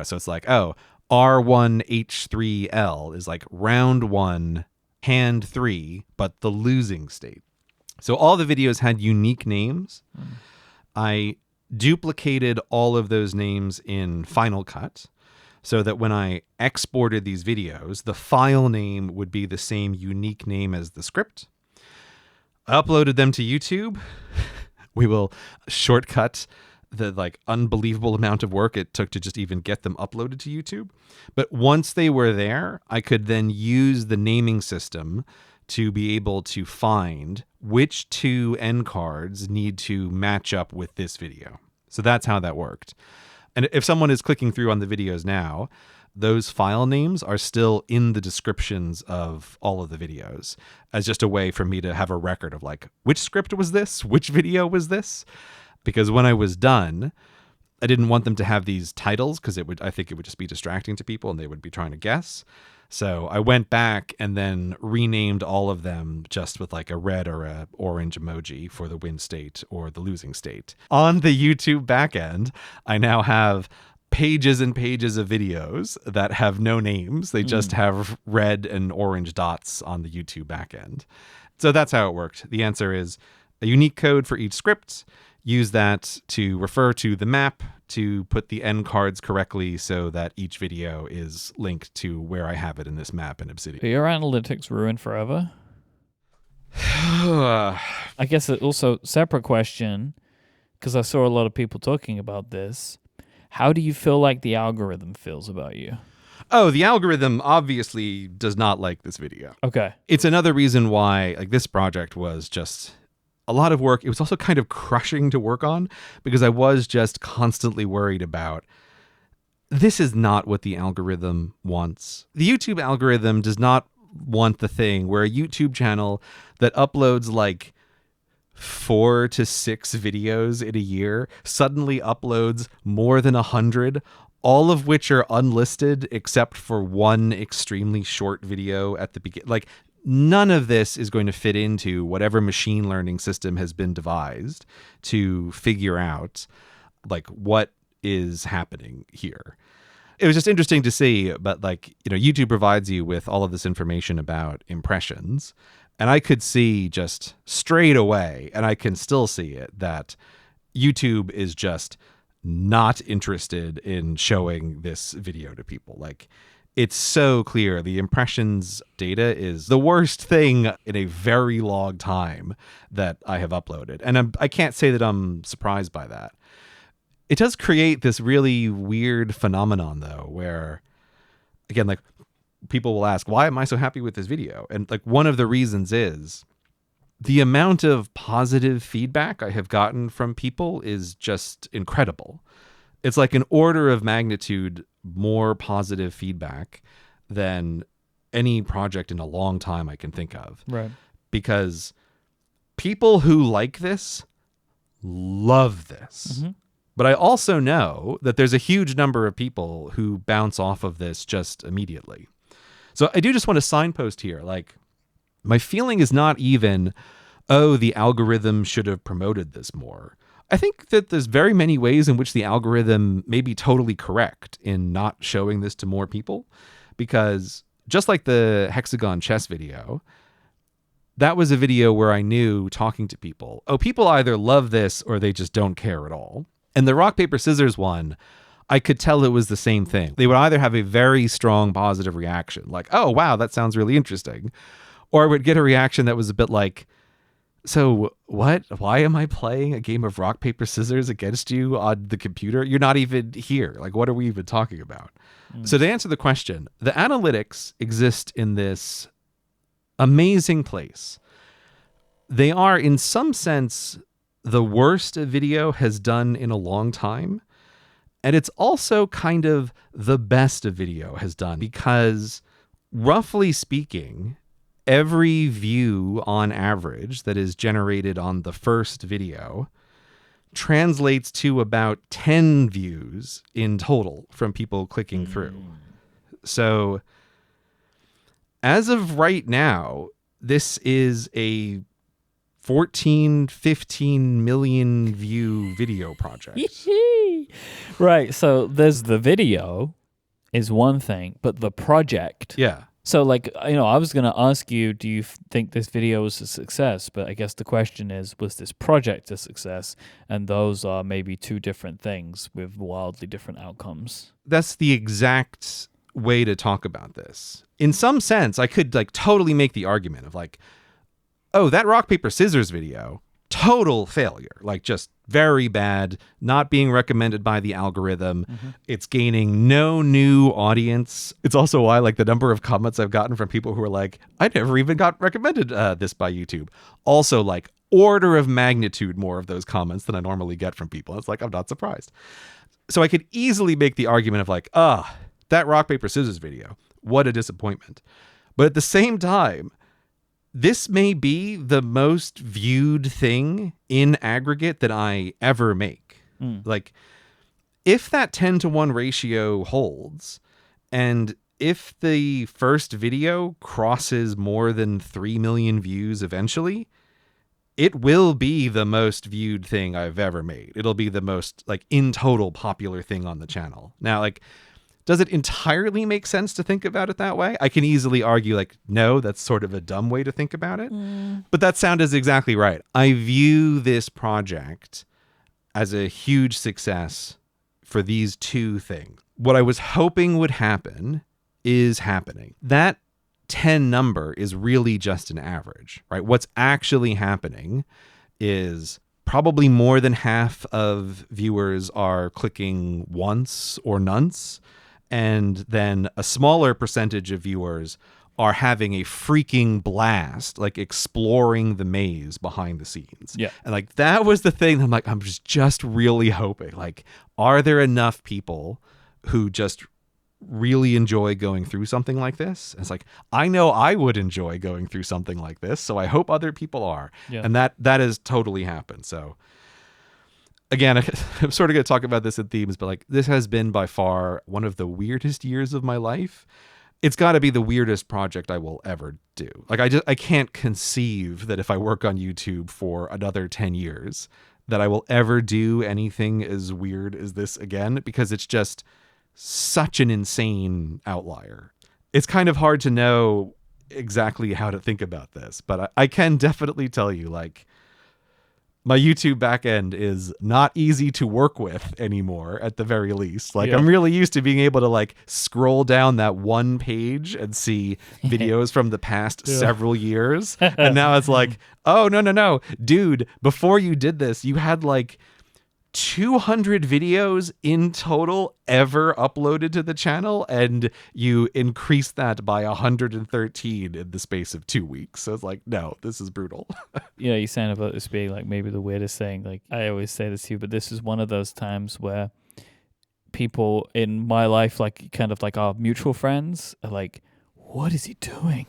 So it's like, oh, R1H3L is like round 1, hand 3, but the losing state. So all the videos had unique names. I duplicated all of those names in Final Cut so that when I exported these videos, the file name would be the same unique name as the script. I uploaded them to YouTube. We will shortcut the unbelievable amount of work it took to just even get them uploaded to YouTube. But once they were there, I could then use the naming system to be able to find which 2 end cards need to match up with this video. So that's how that worked. And if someone is clicking through on the videos now, those file names are still in the descriptions of all of the videos as just a way for me to have a record of which script was this? Which video was this? Because when I was done, I didn't want them to have these titles because I think it would just be distracting to people and they would be trying to guess. So I went back and then renamed all of them just with a red or a orange emoji for the win state or the losing state. On the YouTube backend, I now have pages and pages of videos that have no names. They just have red and orange dots on the YouTube backend. So that's how it worked. The answer is a unique code for each script. Use that to refer to the map to put the end cards correctly so that each video is linked to where I have it in this map in Obsidian. Are your analytics ruined forever? I guess it also, separate question, because I saw a lot of people talking about this. How do you feel like the algorithm feels about you? Oh, the algorithm obviously does not like this video. Okay. It's another reason why this project was just a lot of work. It was also kind of crushing to work on because I was just constantly worried about this is not what the algorithm wants. The YouTube algorithm does not want the thing where a YouTube channel that uploads 4 to 6 videos in a year suddenly uploads more than 100, all of which are unlisted except for one extremely short video at the beginning. None of this is going to fit into whatever machine learning system has been devised to figure out what is happening here. It was just interesting to see, but YouTube provides you with all of this information about impressions. And I could see just straight away, and I can still see it, that YouTube is just not interested in showing this video to people. It's so clear. The impressions data is the worst thing in a very long time that I have uploaded. And I can't say that I'm surprised by that. It does create this really weird phenomenon, though, where, again, people will ask, why am I so happy with this video? And one of the reasons is the amount of positive feedback I have gotten from people is just incredible. It's an order of magnitude more positive feedback than any project in a long time I can think of. Right. Because people who like this love this. Mm-hmm. But I also know that there's a huge number of people who bounce off of this just immediately. So I do just want to signpost here, my feeling is not even, oh, the algorithm should have promoted this more. I think that there's very many ways in which the algorithm may be totally correct in not showing this to more people, because just like the hexagon chess video, that was a video where I knew, talking to people, oh, people either love this or they just don't care at all. And the rock, paper, scissors one, I could tell it was the same thing. They would either have a very strong positive reaction, oh, wow, that sounds really interesting. Or I would get a reaction that was a bit so what? Why am I playing a game of rock, paper, scissors against you on the computer? You're not even here. What are we even talking about? So to answer the question, the analytics exist in this amazing place. They are, in some sense, the worst a video has done in a long time. And it's also kind of the best a video has done because, roughly speaking, every view on average that is generated on the first video translates to about 10 views in total from people clicking through. So as of right now, this is a 14, 15 million view video project. Right. So there's the video is one thing, but the project. Yeah. So like, I was going to ask you, do you think this video was a success? But I guess the question is, was this project a success? And those are maybe two different things with wildly different outcomes. That's the exact way to talk about this. In some sense, I could like totally make the argument of like, oh, that rock, paper, scissors video, total failure, like just very bad, not being recommended by the algorithm. It's gaining no new audience. It's also why like the number of comments I've gotten from people who are like, I never even got recommended this by YouTube. Also like order of magnitude more of those comments than I normally get from people. It's like, I'm not surprised. So I could easily make the argument of like, that rock, paper, scissors video, what a disappointment. But at the same time, this may be the most viewed thing in aggregate that I ever make. Like, if that 10-to-1 ratio holds, and if the first video crosses more than 3 million views eventually, it will be the most viewed thing I've ever made. It'll be the most, like, in total popular thing on the channel. Now, like, does it entirely make sense to think about it that way? I can easily argue like, no, that's sort of a dumb way to think about it. But that sound is exactly right. I view this project as a huge success for these two things. What I was hoping would happen is happening. That 10 number is really just an average, right? What's actually happening is probably more than half of viewers are clicking once or nonce. And then a smaller percentage of viewers are having a freaking blast, like exploring the maze behind the scenes. Yeah. And like, that was the thing. I'm like, I'm just really hoping, like, are there enough people who just really enjoy going through something like this? And it's like, I know I would enjoy going through something like this, so I hope other people are. Yeah. And that has totally happened. So again, I'm sort of going to talk about this in themes, but like, this has been by far one of the weirdest years of my life. It's got to be the weirdest project I will ever do. Like, I can't conceive that if I work on YouTube for another 10 years that I will ever do anything as weird as this again, because it's just such an insane outlier. It's kind of hard to know exactly how to think about this, but I can definitely tell you, like, my YouTube backend is not easy to work with anymore, at the very least. Like, I'm really used to being able to like scroll down that one page and see videos from the past several years. And now it's like, oh, no. Dude, before you did this, you had like 200 videos in total ever uploaded to the channel, and you increased that by 113 in the space of 2 weeks. So it's like, no, this is brutal. You're saying about this being like maybe the weirdest thing. Like, I always say this to you, but this is one of those times where people in my life, like kind of like our mutual friends, are like, what is he doing?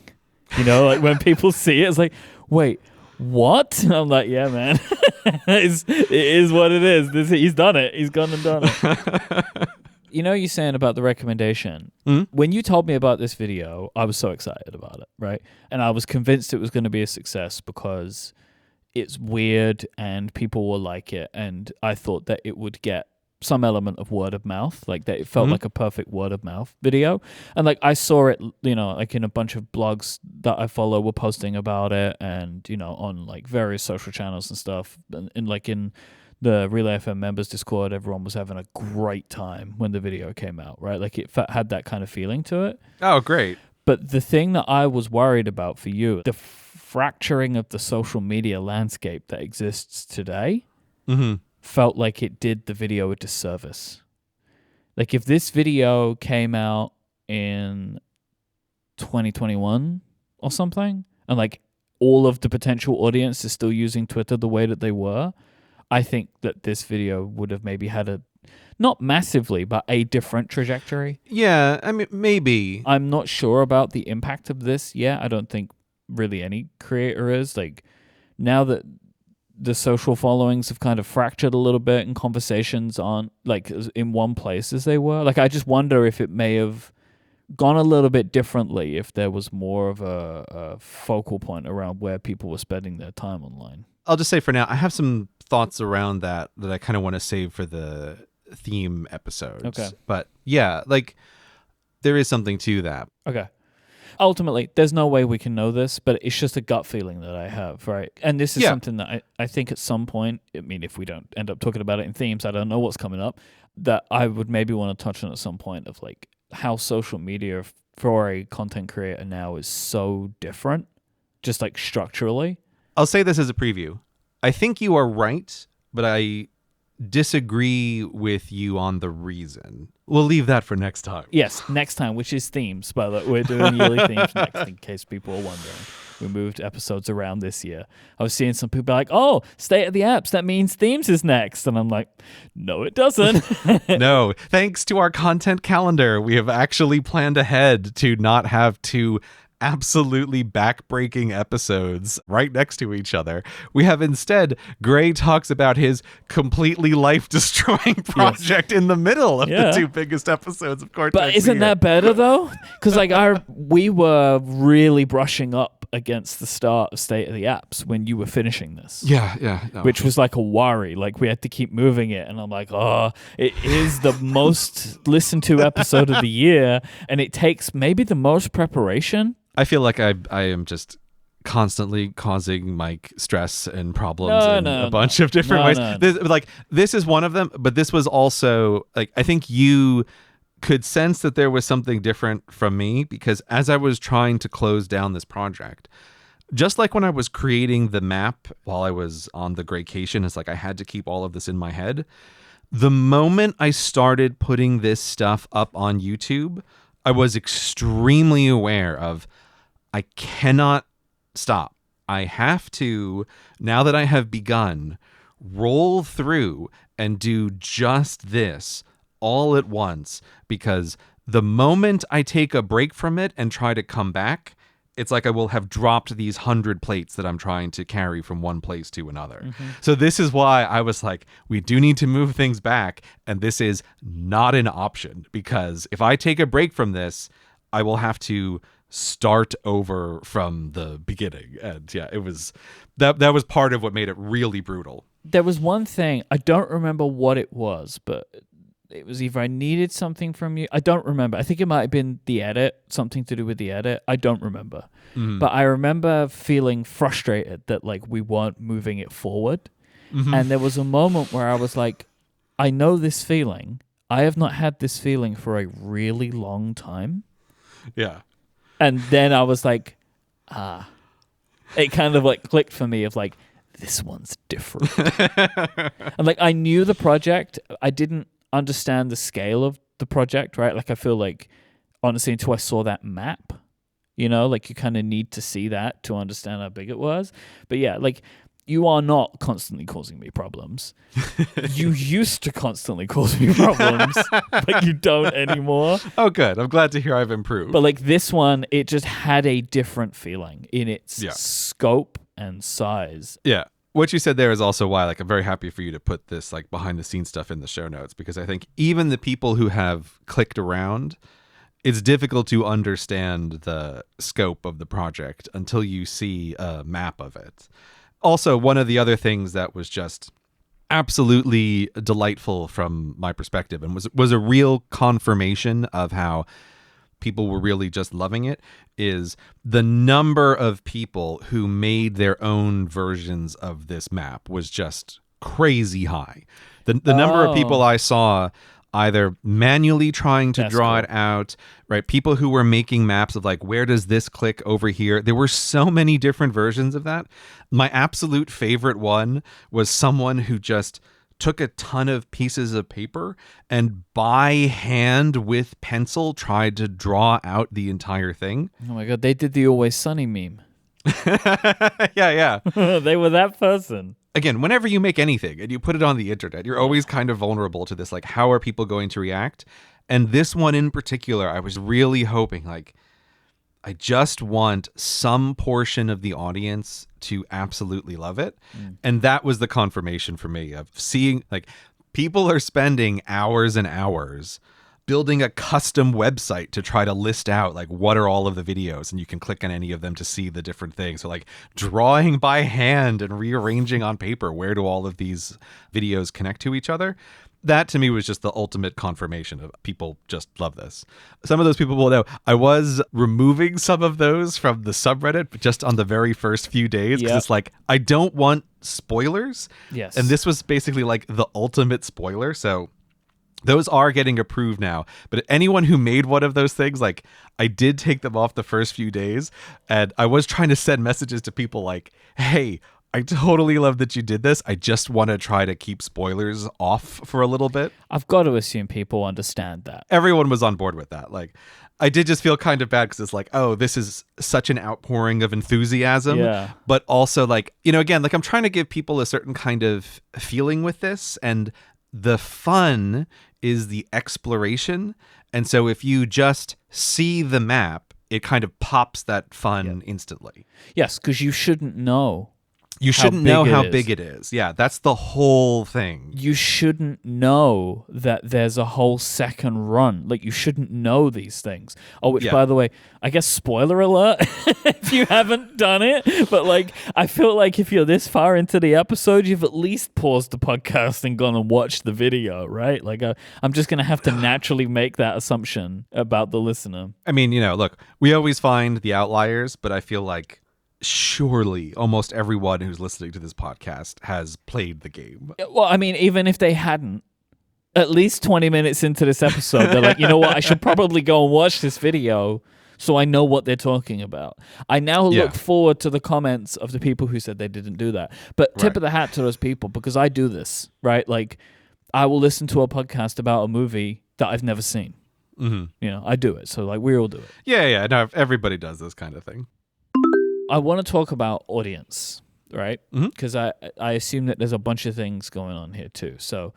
Like when people see it, it's like, wait, what? And I'm like, yeah, man. it is what it is. He's done it. He's gone and done it. You're saying about the recommendation. When you told me about this video, I was so excited about it, right? And I was convinced it was going to be a success because it's weird and people will like it. And I thought that it would get some element of word of mouth, like that it felt like a perfect word of mouth video. And like, I saw it, like in a bunch of blogs that I follow were posting about it, and on like various social channels and stuff, and like in the Relay FM members Discord, everyone was having a great time when the video came out, right? Like, it had that kind of feeling to it. Oh, great. But the thing that I was worried about for you, the fracturing of the social media landscape that exists today, felt like it did the video a disservice. Like, if this video came out in 2021 or something, and like all of the potential audience is still using Twitter the way that they were, I think that this video would have maybe had a, not massively, but a different trajectory. Yeah, I mean, maybe. I'm not sure about the impact of this yet. I don't think really any creator is. Like, now that the social followings have kind of fractured a little bit and conversations aren't like in one place as they were. Like, I just wonder if it may have gone a little bit differently if there was more of a focal point around where people were spending their time online. I'll just say for now, I have some thoughts around that I kind of want to save for the theme episodes. Okay. But yeah, like there is something to that. Okay. Ultimately, there's no way we can know this, but it's just a gut feeling that I have, right? And this is something that I think at some point, I mean, if we don't end up talking about it in themes, I don't know what's coming up, that I would maybe want to touch on at some point of like how social media for a content creator now is so different, just like structurally. I'll say this as a preview. I think you are right, but I disagree with you on the reason. We'll leave that for next time. Yes, next time, which is themes, but we're doing yearly themes next, in case people are wondering. We moved episodes around this year. I was seeing some people like, oh, State of the Apps, that means themes is next. And I'm like, no, it doesn't. No, thanks to our content calendar, we have actually planned ahead to not have two absolutely back-breaking episodes right next to each other. We have instead, Gray talks about his completely life-destroying project in the middle of the two biggest episodes of Cortex. But isn't that better though? Because like we were really brushing up against the start of State of the Apps when you were finishing this. Yeah. No. Which was like a worry. Like we had to keep moving it. And I'm like, oh, it is the most listened to episode of the year. And it takes maybe the most preparation. I feel like I am just constantly causing Myke stress and problems in a bunch of different ways. This is one of them, but this was also like, I think you could sense that there was something different from me, because as I was trying to close down this project, just like when I was creating the map while I was on the Graycation, it's like I had to keep all of this in my head. The moment I started putting this stuff up on YouTube, I was extremely aware of, I cannot stop. I have to, now that I have begun, roll through and do just this all at once, because the moment I take a break from it and try to come back, it's like I will have dropped these 100 plates that I'm trying to carry from one place to another. Mm-hmm. So this is why I was like, we do need to move things back, and this is not an option, because if I take a break from this, I will have to start over from the beginning. And yeah, it was that was part of what made it really brutal. There was one thing, I don't remember what it was, but it was either I needed something from you. I don't remember. I think it might have been the edit, something to do with the edit. I don't remember. Mm-hmm. But I remember feeling frustrated that like we weren't moving it forward. Mm-hmm. And there was a moment where I was like, I know this feeling. I have not had this feeling for a really long time. Yeah. And then I was like, it kind of like clicked for me of like, this one's different. And like, I knew the project. I didn't understand the scale of the project, right? Like, I feel like, honestly, until I saw that map, you know, like you kind of need to see that to understand how big it was. But yeah, like, you are not constantly causing me problems. You used to constantly cause me problems, but you don't anymore. Oh, good. I'm glad to hear I've improved. But like this one, it just had a different feeling in its scope and size. Yeah. What you said there is also why, like, I'm very happy for you to put this like behind the scenes stuff in the show notes, because I think even the people who have clicked around, it's difficult to understand the scope of the project until you see a map of it. Also, one of the other things that was just absolutely delightful from my perspective and was a real confirmation of how people were really just loving it is the number of people who made their own versions of this map was just crazy high. The number of people I saw either manually trying to draw it out, right? People who were making maps of like, where does this click over here? There were so many different versions of that. My absolute favorite one was someone who just took a ton of pieces of paper and by hand with pencil tried to draw out the entire thing. Oh my God, they did the Always Sunny meme. Yeah. They were that person. again, whenever you make anything and you put it on the internet, you're always kind of vulnerable to this, like, how are people going to react? And this one in particular, I was really hoping, like, I just want some portion of the audience to absolutely love it. And that was the confirmation for me of seeing, like, people are spending hours and hours building a custom website to try to list out, like, what are all of the videos, and you can click on any of them to see the different things. So, like, drawing by hand and rearranging on paper, where do all of these videos connect to each other? That to me was just the ultimate confirmation of people just love this. Some of those people will know I was removing some of those from the subreddit, but just on the very first few days, because it's like, I don't want spoilers. Yes. And this was basically like the ultimate spoiler. So those are getting approved now. But anyone who made one of those things, like, I did take them off the first few days. And I was trying to send messages to people like, hey, I totally love that you did this. I just want to try to keep spoilers off for a little bit. I've got to assume people understand that. Everyone was on board with that. Like, I did just feel kind of bad because it's like, oh, this is such an outpouring of enthusiasm. Yeah. But also, like, you know, again, like, I'm trying to give people a certain kind of feeling with this. And the fun is the exploration. And so if you just see the map, it kind of pops that fun instantly. Yes, because you shouldn't know. You shouldn't know how big it is. Yeah, that's the whole thing. You shouldn't know that there's a whole second run. Like, you shouldn't know these things. Oh, which, by the way, I guess spoiler alert if you haven't done it. But, like, I feel like if you're this far into the episode, you've at least paused the podcast and gone and watched the video, right? Like, I'm just going to have to naturally make that assumption about the listener. I mean, you know, look, we always find the outliers, but I feel like surely almost everyone who's listening to this podcast has played the game. Well, I mean, even if they hadn't, at least 20 minutes into this episode, they're like, you know what, I should probably go and watch this video so I know what they're talking about. I now look forward to the comments of the people who said they didn't do that. But tip of the hat to those people, because I do this, right? Like, I will listen to a podcast about a movie that I've never seen. You know, I do it. So, like, we all do it. Yeah. No, everybody does this kind of thing. I want to talk about audience, right? Because I assume that there's a bunch of things going on here too. So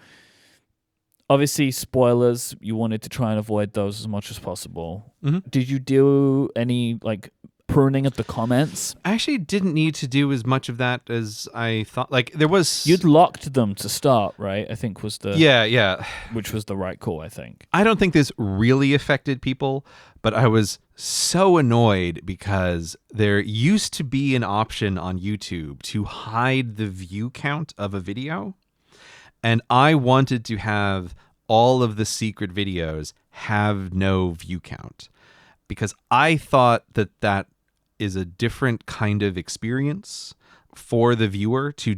obviously spoilers, you wanted to try and avoid those as much as possible. Did you do any, like, pruning of the comments? I actually didn't need to do as much of that as I thought. Like, there was... You'd locked them to start, right? I think was the... Yeah. Which was the right call, I think. I don't think this really affected people, but I was so annoyed because there used to be an option on YouTube to hide the view count of a video. And I wanted to have all of the secret videos have no view count because I thought that is a different kind of experience for the viewer to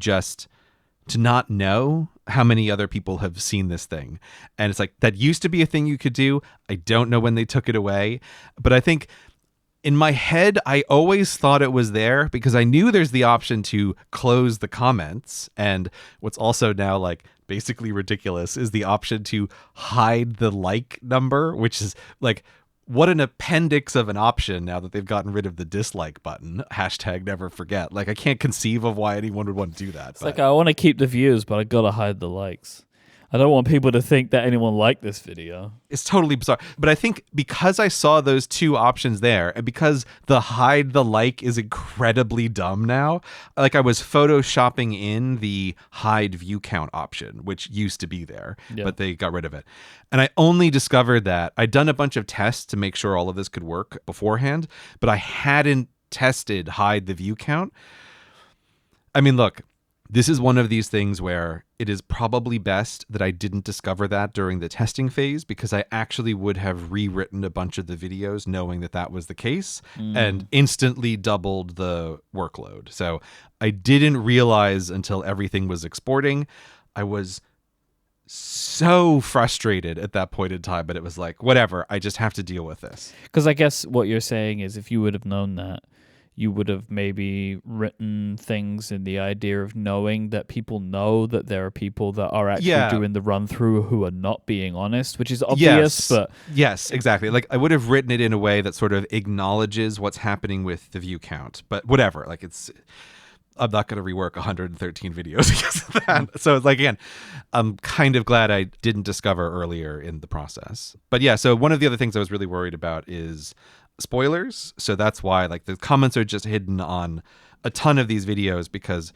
not know how many other people have seen this thing. And it's like, that used to be a thing you could do. I don't know when they took it away, but I think in my head, I always thought it was there because I knew there's the option to close the comments. And what's also now, like, basically ridiculous is the option to hide the like number, which is like, what an appendix of an option now that they've gotten rid of the dislike button. #never forget. Like, I can't conceive of why anyone would want to do that. It's like, I want to keep the views, but I gotta hide the likes. I don't want people to think that anyone liked this video. It's totally bizarre. But I think because I saw those two options there, and because the hide the like is incredibly dumb now, like, I was photoshopping in the hide view count option, which used to be there, but they got rid of it. And I only discovered that I'd done a bunch of tests to make sure all of this could work beforehand, but I hadn't tested hide the view count. I mean, look, this is one of these things where it is probably best that I didn't discover that during the testing phase, because I actually would have rewritten a bunch of the videos knowing that was the case and instantly doubled the workload. So I didn't realize until everything was exporting. I was so frustrated at that point in time, but it was like, whatever, I just have to deal with this. Because I guess what you're saying is if you would have known that, you would have maybe written things in the idea of knowing that people know that there are people that are actually doing the run through who are not being honest, which is obvious, but... Yes, exactly. Like, I would have written it in a way that sort of acknowledges what's happening with the view count, but whatever. Like, it's... I'm not going to rework 113 videos because of that. So it's like, again, I'm kind of glad I didn't discover earlier in the process. But yeah, so one of the other things I was really worried about is spoilers. So that's why like the comments are just hidden on a ton of these videos, because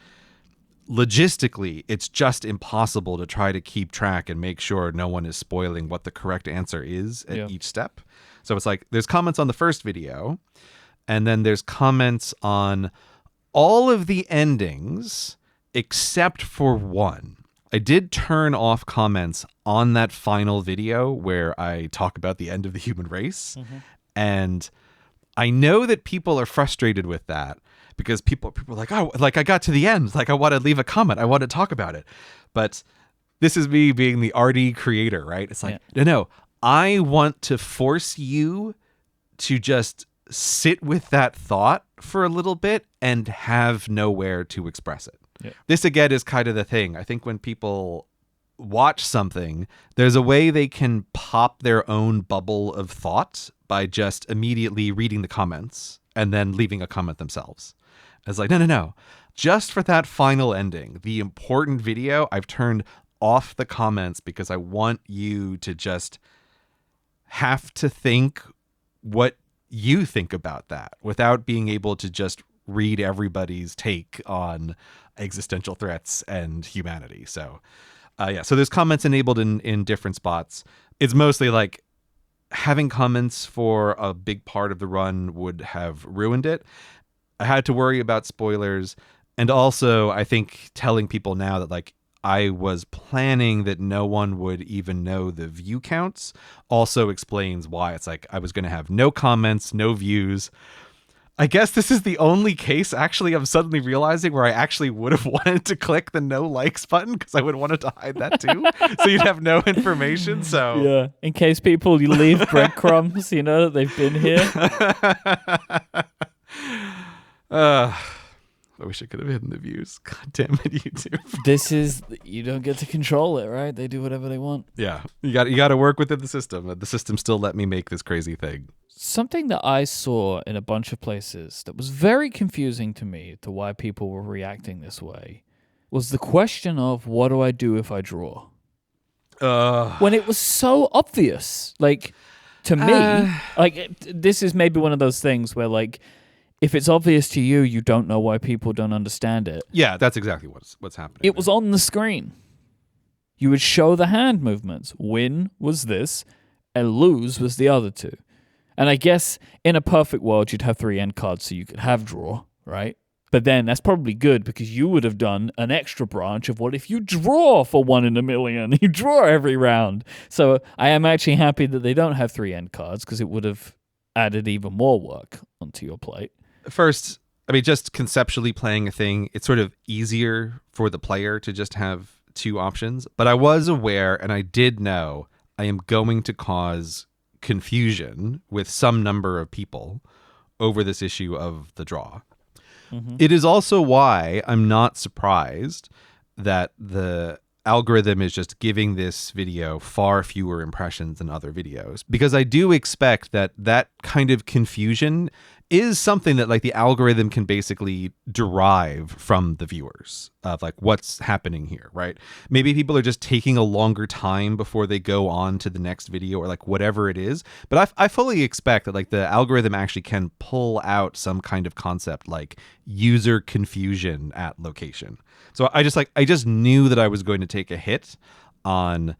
logistically it's just impossible to try to keep track and make sure no one is spoiling what the correct answer is at each step. So it's like there's comments on the first video, and then there's comments on all of the endings except for one. I did turn off comments on that final video where I talk about the end of the human race. And I know that people are frustrated with that, because people are like, oh, like I got to the end. Like I want to leave a comment. I want to talk about it. But this is me being the RD creator, right? It's like, no, I want to force you to just sit with that thought for a little bit and have nowhere to express it. This again is kind of the thing. I think when people watch something, there's a way they can pop their own bubble of thought by just immediately reading the comments and then leaving a comment themselves. It's like, no. Just for that final ending, the important video, I've turned off the comments because I want you to just have to think what you think about that without being able to just read everybody's take on existential threats and humanity. So so there's comments enabled in different spots. It's mostly like having comments for a big part of the run would have ruined it. I had to worry about spoilers. And also I think telling people now that like I was planning that no one would even know the view counts also explains why it's like I was going to have no comments, no views. I guess this is the only case, actually, I'm suddenly realizing, where I actually would have wanted to click the no likes button, because I would have wanted to hide that too. So you'd have no information. So yeah, in case people leave breadcrumbs, you know, that they've been here. I wish I could have hidden the views. God damn it, YouTube. You don't get to control it, right? They do whatever they want. Yeah, you got to work within the system. The system still let me make this crazy thing. Something that I saw in a bunch of places that was very confusing to me to why people were reacting this way was the question of, what do I do if I draw? When it was so obvious. Like, to me, like, this is maybe one of those things where, like, if it's obvious to you, you don't know why people don't understand it. Yeah, that's exactly what's happening. It was on the screen. You would show the hand movements. Win was this, and lose was the other two. And I guess in a perfect world, you'd have 3 end cards so you could have draw, right? But then that's probably good, because you would have done an extra branch of what if you draw for 1 in a million? You draw every round. So I am actually happy that they don't have 3 end cards, because it would have added even more work onto your plate. First, I mean, just conceptually playing a thing, it's sort of easier for the player to just have 2 options. But I was aware, and I did know, I am going to cause confusion with some number of people over this issue of the draw. It is also why I'm not surprised that the algorithm is just giving this video far fewer impressions than other videos, because I do expect that kind of confusion is something that like the algorithm can basically derive from the viewers of like what's happening here, right? Maybe people are just taking a longer time before they go on to the next video, or like whatever it is. But I fully expect that like the algorithm actually can pull out some kind of concept like user confusion at location. So I just knew that I was going to take a hit on,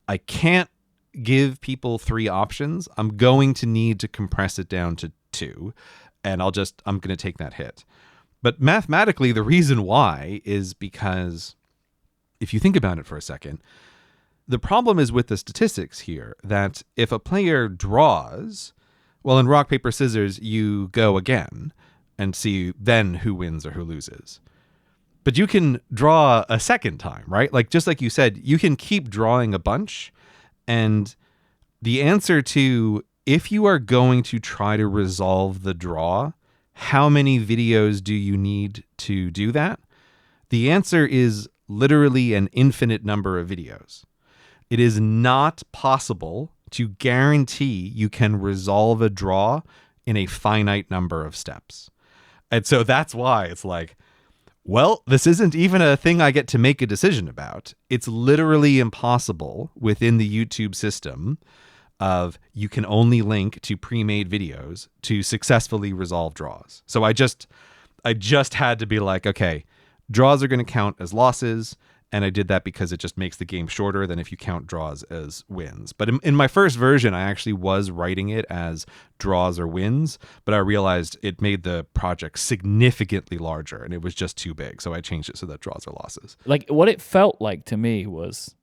I can't give people 3 options. I'm going to need to compress it down to 2, and I'm going to take that hit. But mathematically, the reason why is because if you think about it for a second, the problem is with the statistics here, that if a player draws, well, in rock, paper, scissors, you go again and see then who wins or who loses. But you can draw a second time, right? Like, just like you said, you can keep drawing a bunch, and the answer to, if you are going to try to resolve the draw, how many videos do you need to do that? The answer is literally an infinite number of videos. It is not possible to guarantee you can resolve a draw in a finite number of steps. And so that's why it's like, Well, this isn't even a thing I get to make a decision about. It's literally impossible within the YouTube system of you can only link to pre-made videos to successfully resolve draws. So I just had to be like, okay, draws are going to count as losses. And I did that because it just makes the game shorter than if you count draws as wins. But in my first version, I actually was writing it as draws or wins, but I realized it made the project significantly larger and it was just too big. So I changed it so that draws are losses. Like, what it felt like to me was,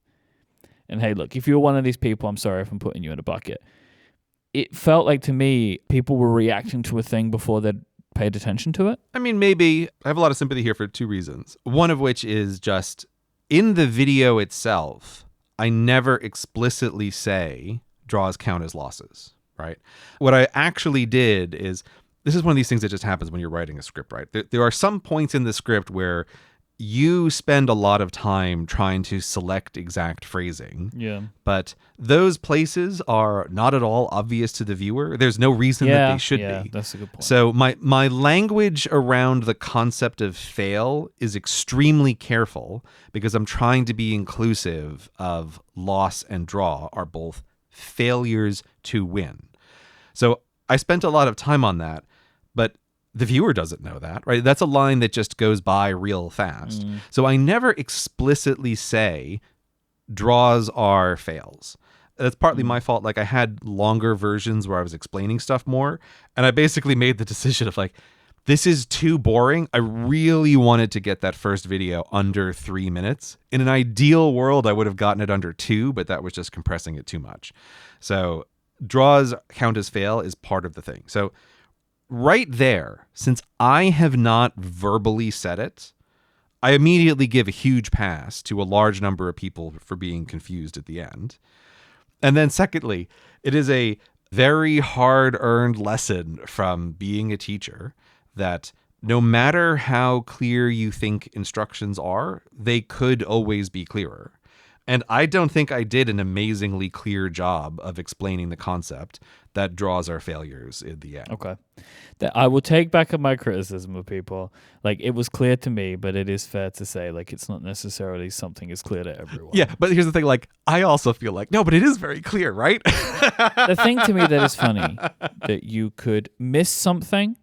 and hey, look, if you're one of these people, I'm sorry if I'm putting you in a bucket. It felt like to me, people were reacting to a thing before they'd paid attention to it. I mean, maybe. I have a lot of sympathy here for two reasons. One of which is just, in the video itself, I never explicitly say draws count as losses, right? What I actually did is, this is one of these things that just happens when you're writing a script, right? There are some points in the script where you spend a lot of time trying to select exact phrasing. Yeah. But those places are not at all obvious to the viewer. There's no reason that they should be. Yeah, that's a good point. So my language around the concept of fail is extremely careful because I'm trying to be inclusive of loss and draw are both failures to win. So I spent a lot of time on that, but the viewer doesn't know that, right? That's a line that just goes by real fast. So I never explicitly say draws are fails. That's partly my fault. Like, I had longer versions where I was explaining stuff more, and I basically made the decision of like, this is too boring. I really wanted to get that first video under 3 minutes. In an ideal world, I would have gotten it under 2, but that was just compressing it too much. So draws count as fail is part of the thing. So right there, since I have not verbally said it, I immediately give a huge pass to a large number of people for being confused at the end. And then secondly, it is a very hard-earned lesson from being a teacher that no matter how clear you think instructions are, they could always be clearer. And I don't think I did an amazingly clear job of explaining the concept that draws are failures in the end. Okay. I will take back my criticism of people. Like, it was clear to me, but it is fair to say, like, it's not necessarily something is clear to everyone. Yeah, but here's the thing, like, I also feel like, no, but it is very clear, right? The thing to me that is funny, that you could miss something,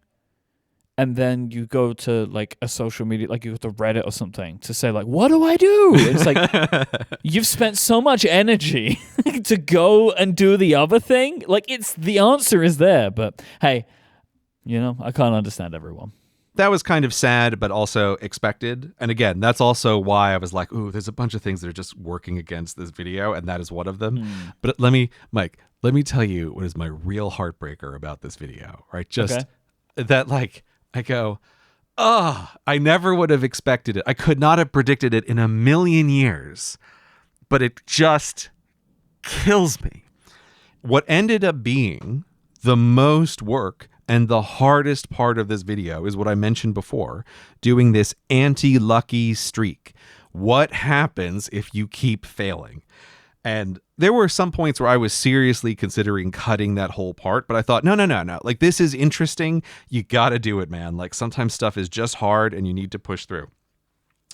and then you go to like a social media, like you go to Reddit or something to say like, what do I do? It's like, you've spent so much energy to go and do the other thing. Like, it's, the answer is there, but hey, you know, I can't understand everyone. That was kind of sad, but also expected. And again, that's also why I was like, ooh, there's a bunch of things that are just working against this video, and that is one of them. But Myke, let me tell you what is my real heartbreaker about this video, right? Just that, like, I go, I never would have expected it. I could not have predicted it in a million years, but it just kills me. What ended up being the most work and the hardest part of this video is what I mentioned before, doing this anti-lucky streak. What happens if you keep failing? And there were some points where I was seriously considering cutting that whole part, but I thought, no. Like, this is interesting. You got to do it, man. Like, sometimes stuff is just hard and you need to push through.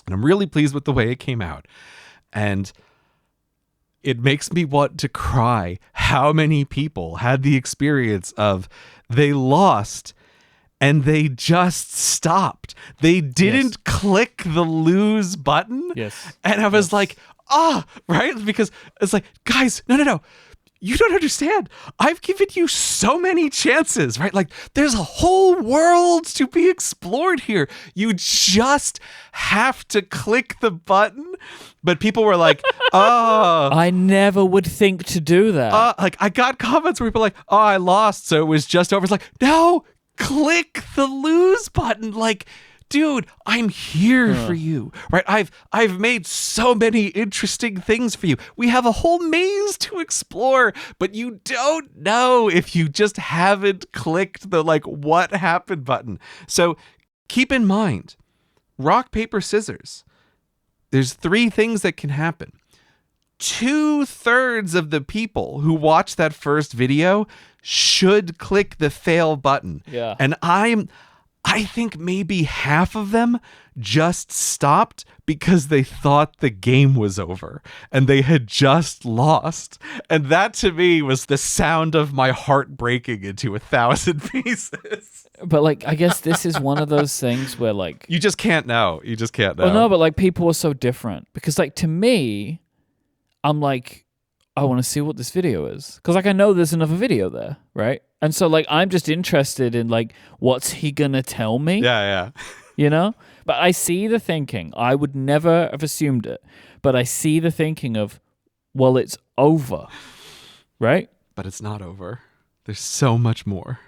And I'm really pleased with the way it came out. And it makes me want to cry how many people had the experience of they lost and they just stopped. They didn't click the lose button. Yes. And I was like, right? Because it's like, guys, no. You don't understand. I've given you so many chances, right? Like, there's a whole world to be explored here. You just have to click the button. But people were like, I never would think to do that. like, I got comments where people were like, I lost, so it was just over. It's like, no, click the lose button. Like, dude, I'm here for you, right? I've made so many interesting things for you. We have a whole maze to explore, but you don't know if you just haven't clicked the, like, what happened button. So keep in mind, rock, paper, scissors. There's 3 things that can happen. 2/3 of the people who watch that first video should click the fail button. Yeah. And I'm I think maybe half of them just stopped because they thought the game was over and they had just lost. And that to me was the sound of my heart breaking into 1,000 pieces. But like, I guess this is one of those things where like... You just can't know. You just can't know. Well, no, but like people are so different. Because like to me, I'm like, I want to see what this video is. Because like I know there's another video there, right? And so like I'm just interested in like, what's he going to tell me? Yeah. You know? But I see the thinking. I would never have assumed it. But I see the thinking of, well, it's over. Right? But it's not over. There's so much more.